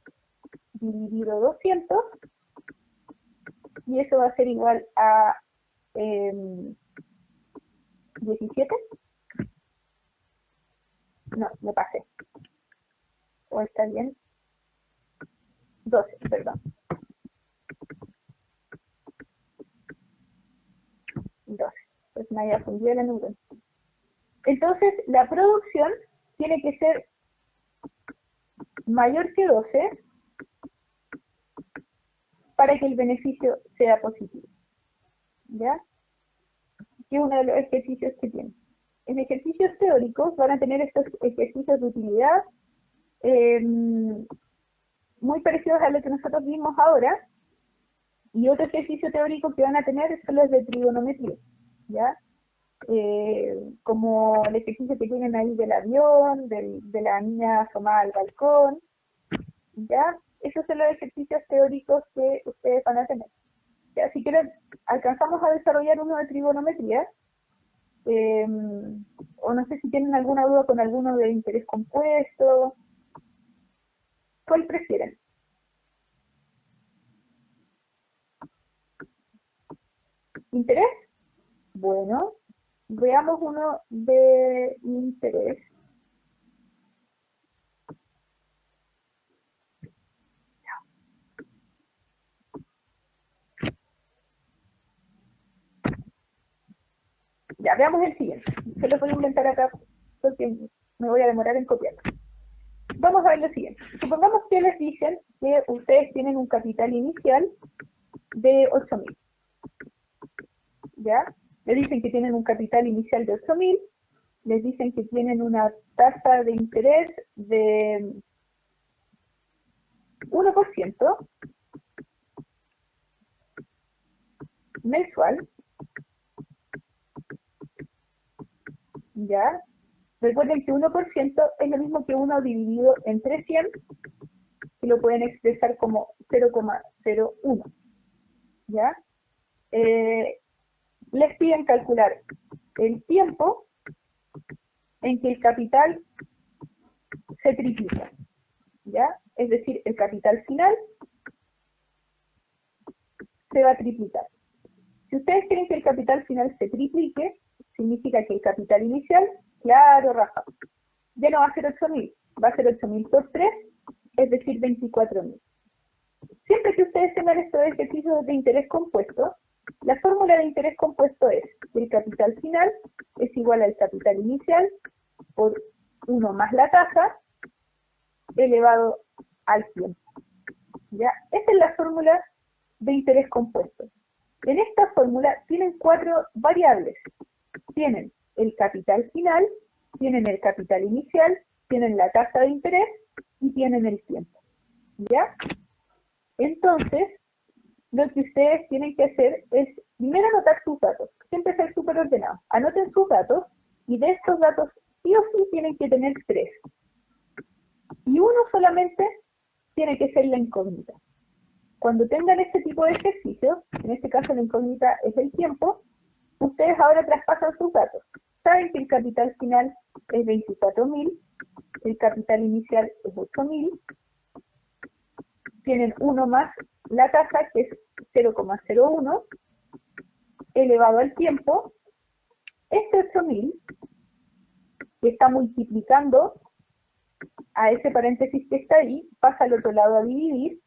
dividido 200. Y eso va a ser igual a 17. No, me pasé. ¿O está bien? 12, perdón. 12. Pues me había fundido la nube. Entonces, la producción tiene que ser mayor que 12 para que el beneficio sea positivo, ¿ya? Que es uno de los ejercicios que tienen. En ejercicios teóricos van a tener estos ejercicios de utilidad muy parecidos a lo que nosotros vimos ahora, y otro ejercicio teórico que van a tener son los de trigonometría, ¿ya? Como el ejercicio que tienen ahí del avión, de la niña asomada al balcón, ¿ya? Esos son los ejercicios teóricos que ustedes van a tener. ¿Ya? Si quieren, alcanzamos a desarrollar uno de trigonometría, o no sé si tienen alguna duda con alguno de interés compuesto. ¿Cuál prefieren? ¿Interés? Bueno, veamos uno de interés. Ya, veamos el siguiente. Se lo voy a inventar acá porque me voy a demorar en copiarlo. vamos a ver lo siguiente. Supongamos que les dicen que ustedes tienen un capital inicial de 8.000. ¿Ya? Les dicen que tienen un capital inicial de 8.000, les dicen que tienen una tasa de interés de 1% mensual. ¿Ya? Recuerden que 1% es lo mismo que 1 dividido entre 100, y lo pueden expresar como 0,01. ¿Ya? Les piden calcular el tiempo en que el capital se triplica. ¿Ya? Es decir, el capital final se va a triplicar. Si ustedes quieren que el capital final se triplique, significa que el capital inicial, claro, Rafa, ya no va a ser 8.000, va a ser 8.000 por 3, es decir, 24.000. Siempre que ustedes tengan estos ejercicios de interés compuesto, la fórmula de interés compuesto es que el capital final es igual al capital inicial por 1 más la tasa elevado al tiempo. ¿Ya? Esa es la fórmula de interés compuesto. En esta fórmula tienen 4 variables. Tienen el capital final, tienen el capital inicial, tienen la tasa de interés y tienen el tiempo. ¿Ya? Entonces, lo que ustedes tienen que hacer es primero anotar sus datos. Siempre ser súper ordenados. Anoten sus datos y de estos datos sí o sí tienen que tener 3. Y uno solamente tiene que ser la incógnita. Cuando tengan este tipo de ejercicios, en este caso la incógnita es el tiempo, ustedes ahora traspasan sus datos. Saben que el capital final es 24.000, el capital inicial es 8.000, tienen 1 más la tasa, que es 0,01, elevado al tiempo. Este 8.000, que está multiplicando a ese paréntesis que está ahí, pasa al otro lado a dividir,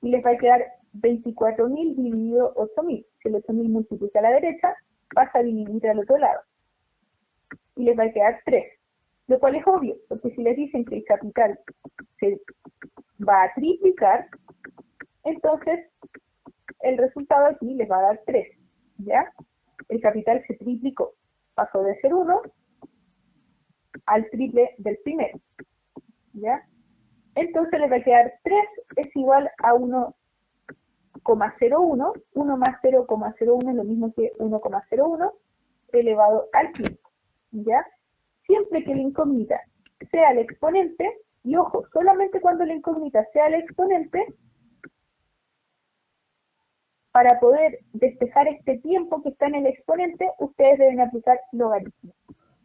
y les va a quedar 24.000 dividido 8.000. Si el 8.000 multiplica a la derecha, pasa a dividir al otro lado. Y les va a quedar 3. Lo cual es obvio, porque si les dicen que el capital se va a triplicar, entonces el resultado aquí les va a dar 3. ¿Ya? El capital se triplicó. Pasó de ser 1 al triple del primero. ¿Ya? Entonces les va a quedar 3 es igual a 1,01. 1 más 0,01 es lo mismo que 1,01 elevado al tiempo. ¿Ya? Siempre que la incógnita sea el exponente, y ojo, solamente cuando la incógnita sea el exponente, para poder despejar este tiempo que está en el exponente, ustedes deben aplicar logaritmo.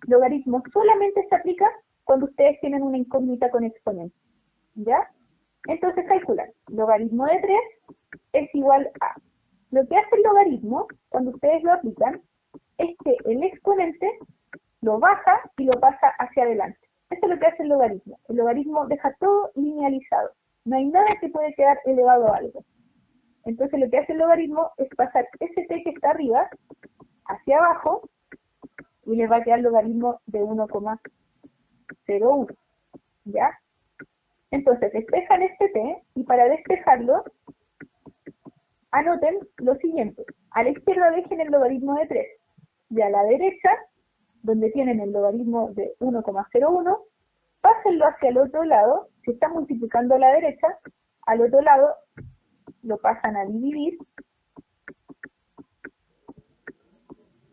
Logaritmo solamente se aplica cuando ustedes tienen una incógnita con exponente. ¿Ya? Entonces calculan, logaritmo de 3 es igual a, lo que hace el logaritmo, cuando ustedes lo aplican, es que el exponente lo baja y lo pasa hacia adelante. Eso es lo que hace el logaritmo. El logaritmo deja todo linealizado. No hay nada que puede quedar elevado a algo. Entonces lo que hace el logaritmo es pasar ese t que está arriba hacia abajo y les va a quedar el logaritmo de 1,01. ¿Ya? Entonces despejan este t y para despejarlo anoten lo siguiente. A la izquierda dejen el logaritmo de 3 y a la derecha, donde tienen el logaritmo de 1,01, pásenlo hacia el otro lado. Si están multiplicando a la derecha, al otro lado lo pasan a dividir.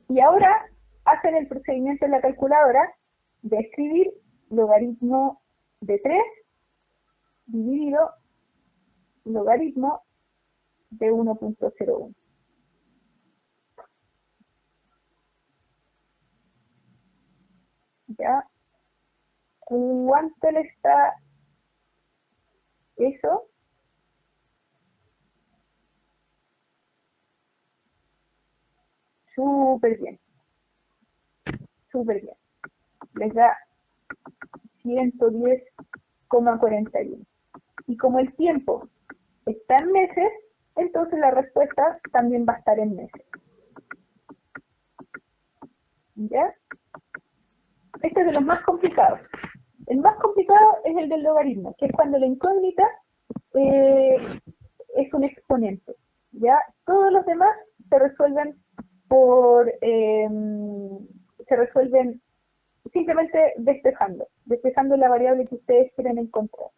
Y ahora hacen el procedimiento en la calculadora de escribir logaritmo de 3 dividido logaritmo de 1,01. ¿Ya? ¿Cuánto le está eso? Súper bien. Súper bien. Les da 110,41. Y como el tiempo está en meses, entonces la respuesta también va a estar en meses. ¿Ya? Este es de los más complicados. El más complicado es el del logaritmo, que es cuando la incógnita es un exponente. ¿Ya? Todos los demás se resuelven se resuelven simplemente despejando la variable que ustedes quieren encontrar.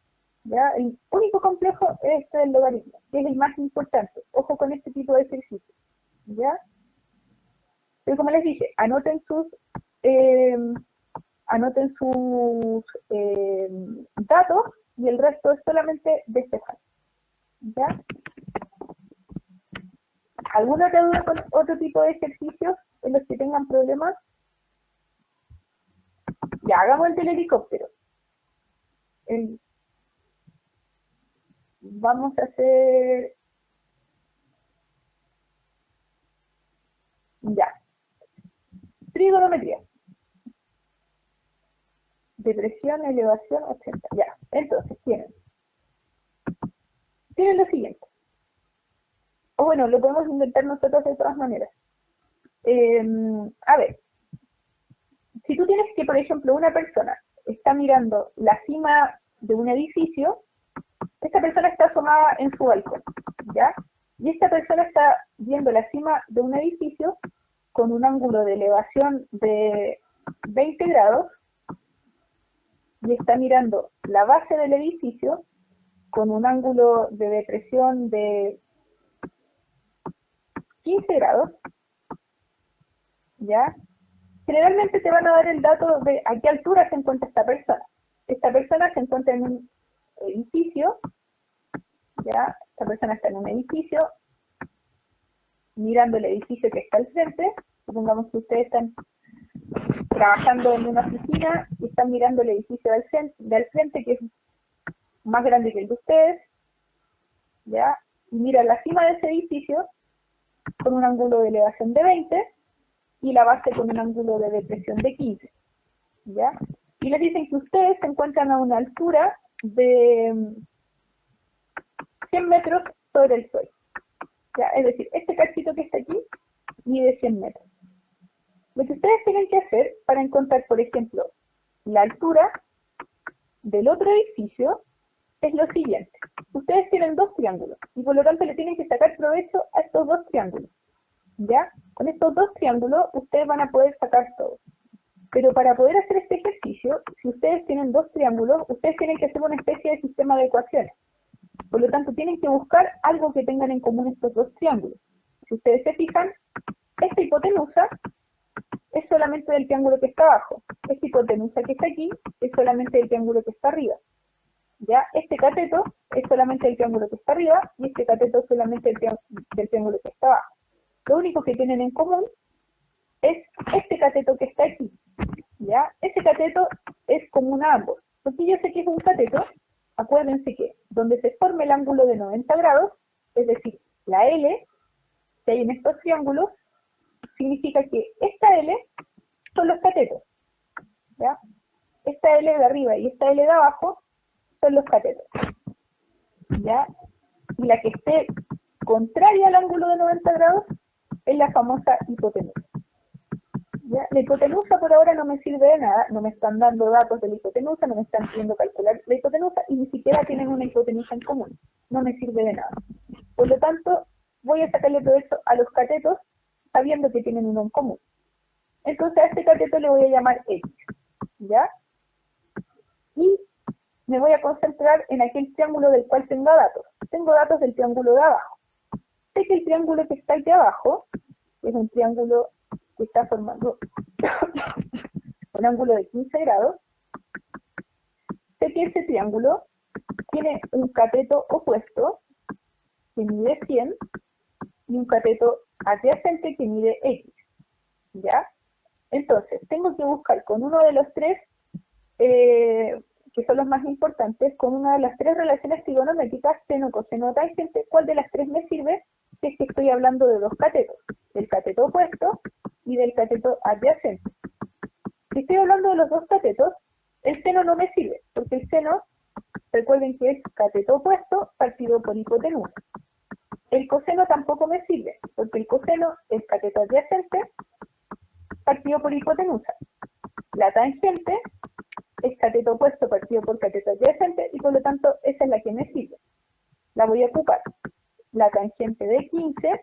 ¿Ya? El único complejo es este del logaritmo, que es el más importante. Ojo con este tipo de ejercicio. ¿Ya? Pero como les dije, anoten sus datos y el resto es solamente despejar. ¿Ya? ¿Alguna otra duda con otro tipo de ejercicios en los que tengan problemas? Ya, hagamos el del helicóptero. Vamos a hacer... Ya. Trigonometría. Depresión, elevación, 80. Ya. Entonces, tienen lo siguiente. O bueno, lo podemos intentar nosotros de todas maneras. A ver. Si tú tienes que, por ejemplo, una persona está mirando la cima de un edificio, esta persona está asomada en su balcón, ¿ya? Y esta persona está viendo la cima de un edificio con un ángulo de elevación de 20 grados y está mirando la base del edificio con un ángulo de depresión de 15 grados, ¿ya? Generalmente te van a dar el dato de a qué altura se encuentra esta persona. Esta persona se encuentra en un edificio, ¿ya? Esta persona está en un edificio, mirando el edificio que está al frente. Supongamos que ustedes están trabajando en una oficina y están mirando el edificio de al frente, que es más grande que el de ustedes, ¿ya? Y miran la cima de ese edificio con un ángulo de elevación de 20 y la base con un ángulo de depresión de 15, ¿ya? Y les dicen que ustedes se encuentran a una altura de 100 metros sobre el suelo, ¿ya? Es decir, este cachito que está aquí mide 100 metros. Lo que ustedes tienen que hacer para encontrar, por ejemplo, la altura del otro edificio es lo siguiente. Ustedes tienen dos triángulos y por lo tanto le tienen que sacar provecho a estos dos triángulos, ¿ya? Con estos dos triángulos ustedes van a poder sacar todo. Pero para poder hacer este ejercicio, si ustedes tienen dos triángulos, ustedes tienen que hacer una especie de sistema de ecuaciones. Por lo tanto, tienen que buscar algo que tengan en común estos dos triángulos. Si ustedes se fijan, esta hipotenusa es solamente del triángulo que está abajo. Esta hipotenusa que está aquí es solamente del triángulo que está arriba. ¿Ya? Este cateto es solamente del triángulo que está arriba y este cateto es solamente del triángulo que está abajo. Lo único que tienen en común es este cateto que está aquí, ¿ya? Este cateto es común a ambos. Porque yo sé que es un cateto, acuérdense que donde se forma el ángulo de 90 grados, es decir, la L que hay en estos triángulos, significa que esta L son los catetos, ¿ya? Esta L de arriba y esta L de abajo son los catetos, ¿ya? Y la que esté contraria al ángulo de 90 grados es la famosa hipotenusa. ¿Ya? La hipotenusa por ahora no me sirve de nada, no me están dando datos de la hipotenusa, no me están pidiendo calcular la hipotenusa y ni siquiera tienen una hipotenusa en común, no me sirve de nada. Por lo tanto, voy a sacarle provecho a los catetos sabiendo que tienen uno en común. Entonces a este cateto le voy a llamar X, ¿ya? Y me voy a concentrar en aquel triángulo del cual tengo datos. Tengo datos del triángulo de abajo. Sé que el triángulo que está aquí abajo es un triángulo que está formando un ángulo de 15 grados. Sé que ese triángulo tiene un cateto opuesto que mide 100 y un cateto adyacente que mide X, ¿ya? Entonces, tengo que buscar con uno de los tres, que son los más importantes, con una de las tres relaciones trigonométricas, seno, coseno, tangente, cuál de las tres me sirve si es que estoy hablando de dos catetos, del cateto opuesto y del cateto adyacente. Si estoy hablando de los dos catetos, el seno no me sirve, porque el seno, recuerden que es cateto opuesto partido por hipotenusa. El coseno tampoco me sirve, porque el coseno es cateto adyacente partido por hipotenusa. La tangente es cateto opuesto tangente de 15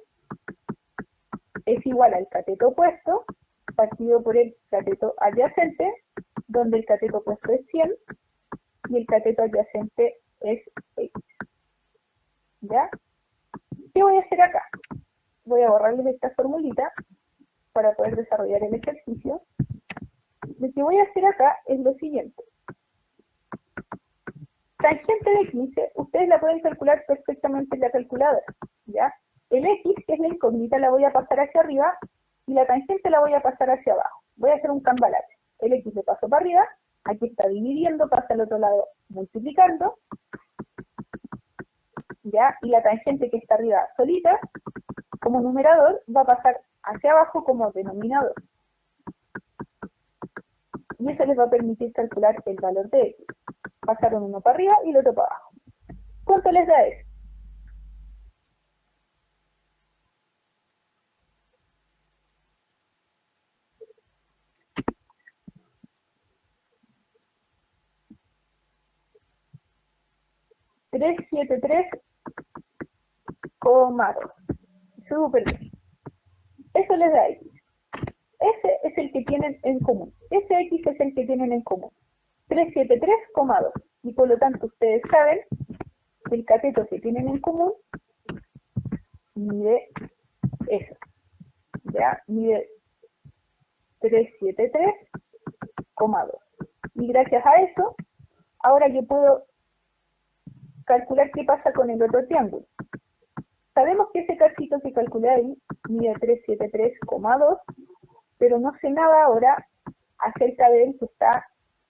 es igual al cateto opuesto partido por el cateto adyacente, donde el cateto opuesto es 100 y el cateto adyacente es X. ¿Ya? ¿Qué voy a hacer acá? Voy a borrarles esta formulita para poder desarrollar el ejercicio. Lo que voy a hacer acá es lo siguiente. Tangente de 15, ustedes la pueden calcular perfectamente en la calculadora, ¿ya? El X, que es la incógnita, la voy a pasar hacia arriba y la tangente la voy a pasar hacia abajo. Voy a hacer un cambalache. El X le paso para arriba, aquí está dividiendo, pasa al otro lado multiplicando, ¿ya? Y la tangente que está arriba solita, como numerador, va a pasar hacia abajo como denominador. Y eso les va a permitir calcular el valor de X. Pasaron uno para arriba y el otro para abajo. ¿Cuánto les da eso? $373,2. Súper bien. Eso les da X. Ese es el que tienen en común. Ese X es el que tienen en común. 373,2. Y por lo tanto ustedes saben que el cateto que tienen en común mide eso. ¿Ya? Mide 373,2. Y gracias a eso, ahora yo puedo calcular qué pasa con el otro triángulo. Sabemos que ese cachito que calculé ahí mide 373,2, pero no sé nada ahora acerca de él que está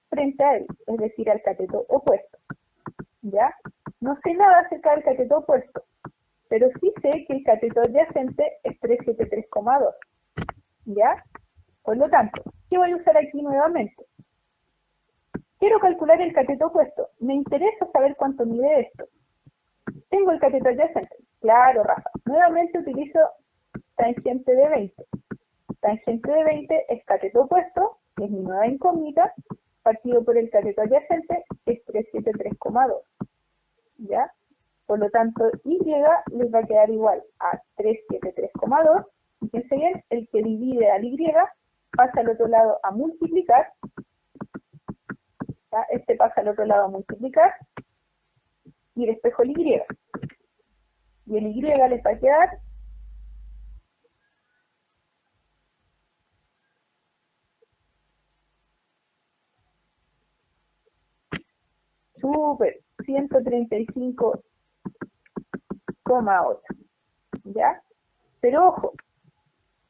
frente a él, es decir, al cateto opuesto. ¿Ya? No sé nada acerca del cateto opuesto, pero sí sé que el cateto adyacente es 373,2. ¿Ya? Por lo tanto, ¿qué voy a usar aquí nuevamente? Quiero calcular el cateto opuesto. Me interesa saber cuánto mide esto. Tengo el cateto adyacente. Claro, Rafa. Nuevamente utilizo tangente de 20. Tangente de 20 es cateto opuesto, que es mi nueva incógnita, partido por el cateto adyacente, que es 373,2. ¿Ya? Por lo tanto, Y les va a quedar igual a 373,2. Fíjense bien, el que divide al Y pasa al otro lado a multiplicar. ¿Ya? Este pasa al otro lado a multiplicar. Y despejo el Y. Y el Y les va a quedar súper, 135,8. ¿Ya? Pero ojo,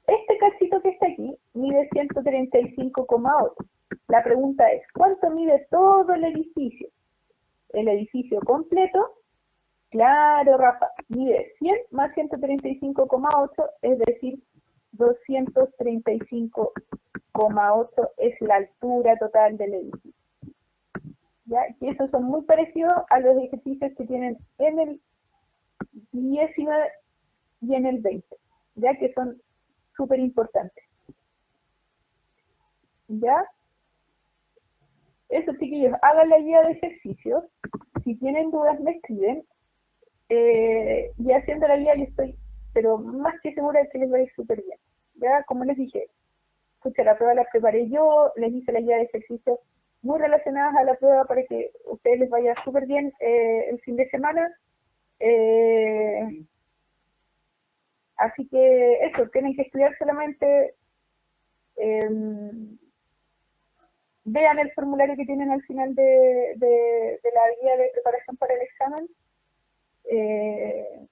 este cachito que está aquí mide 135,8. La pregunta es, ¿cuánto mide todo el edificio? El edificio completo, claro, Rafa, mide 100 más 135,8, es decir, 235,8 es la altura total del edificio. ¿Ya? Que esos son muy parecidos a los ejercicios que tienen en el 19 y en el 20, ya que son súper importantes. ¿Ya? Eso, chiquillos, hagan la guía de ejercicios. Si tienen dudas, me escriben. Y haciendo la guía yo estoy, pero más que segura de que les va a ir súper bien. Ya, como les dije, escucha, la prueba la preparé yo, les hice la guía de ejercicios muy relacionadas a la prueba para que a ustedes les vaya súper bien el fin de semana. Así que eso, tienen que estudiar solamente. Vean el formulario que tienen al final de la guía de preparación para el examen.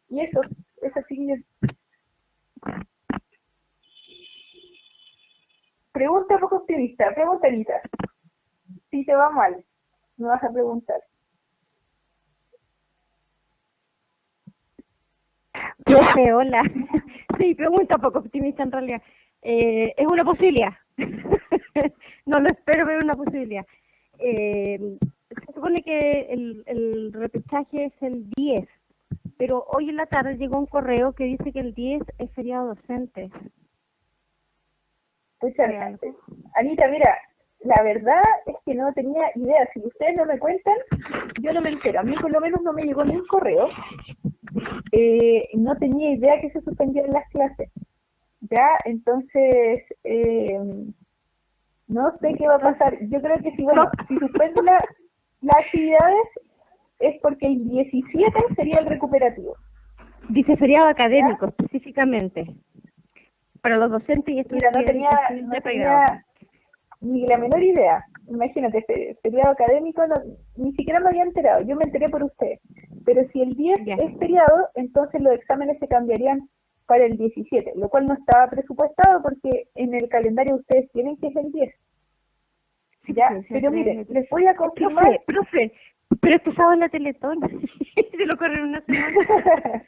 Y eso chiquillos. Pregunta poco optimista, pregunta Anita. Si te va mal, me vas a preguntar. Profe, hola. Sí, pregunta poco optimista en realidad. Es una posibilidad. No lo espero, pero es una posibilidad. Se supone que el repechaje es el 10, pero hoy en la tarde llegó un correo que dice que el 10 es feriado docente. Anita, mira, la verdad es que no tenía idea. Si ustedes no me cuentan, yo no me entero. A mí por lo menos no me llegó ni un correo. no tenía idea que se suspendieran las clases. Ya, entonces, no sé qué va a pasar. Yo creo que si suspenden las actividades es porque el 17 sería el recuperativo. Dice feriado académico, específicamente. Para los docentes y Mira, no estudiantes tenía ni la menor idea. Imagínate, feriado académico, ni siquiera me había enterado. Yo me enteré por usted. Pero si el 10 Ya. es feriado, entonces los exámenes se cambiarían para el 17, lo cual no estaba presupuestado porque en el calendario ustedes tienen que es el 10. Ya, Sí, pero mire, les voy a confirmar. Profe, pero este sábado en la Teletón, se lo corren una semana.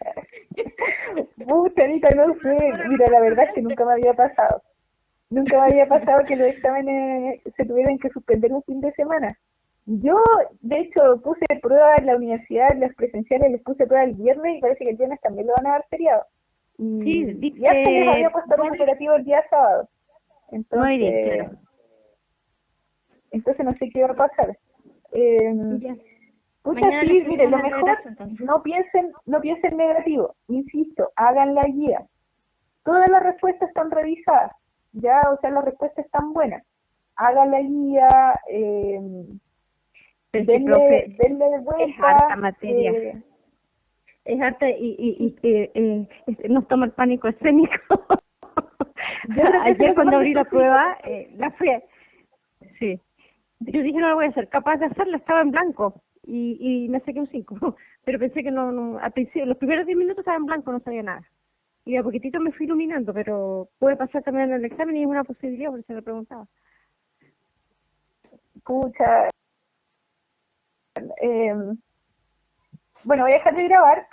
Pucha, Anita, no sé. Mira, la verdad es que nunca me había pasado. Nunca me había pasado que los exámenes se tuvieran que suspender un fin de semana. Yo, de hecho, puse prueba en la universidad, las presenciales les puse prueba el viernes y parece que el viernes también lo van a dar feriado. Sí, Y hasta les había puesto un operativo el día sábado. Entonces, muy bien, claro. Entonces no sé qué va a pasar. Ya. Pucha, Mañana sí, les mire, lo pedimos el mejor, retraso, entonces. no piensen negativo, insisto, hagan la guía. Todas las respuestas están revisadas, ya, o sea, las respuestas están buenas. Hagan la guía, Pero sí, profe, denle de es vuelta. harta materia. Es harta y nos toma el pánico escénico. Yo creo que eso es Ayer lo que cuando más abrí la me prueba, la fui sí. Yo dije no lo voy a ser capaz de hacerla, estaba en blanco y me saqué un 5. Pero pensé que no, al principio, los primeros 10 minutos estaba en blanco, no sabía nada. Y a poquitito me fui iluminando, pero puede pasar también en el examen y es una posibilidad, por eso le preguntaba. Pucha, bueno, voy a dejar de grabar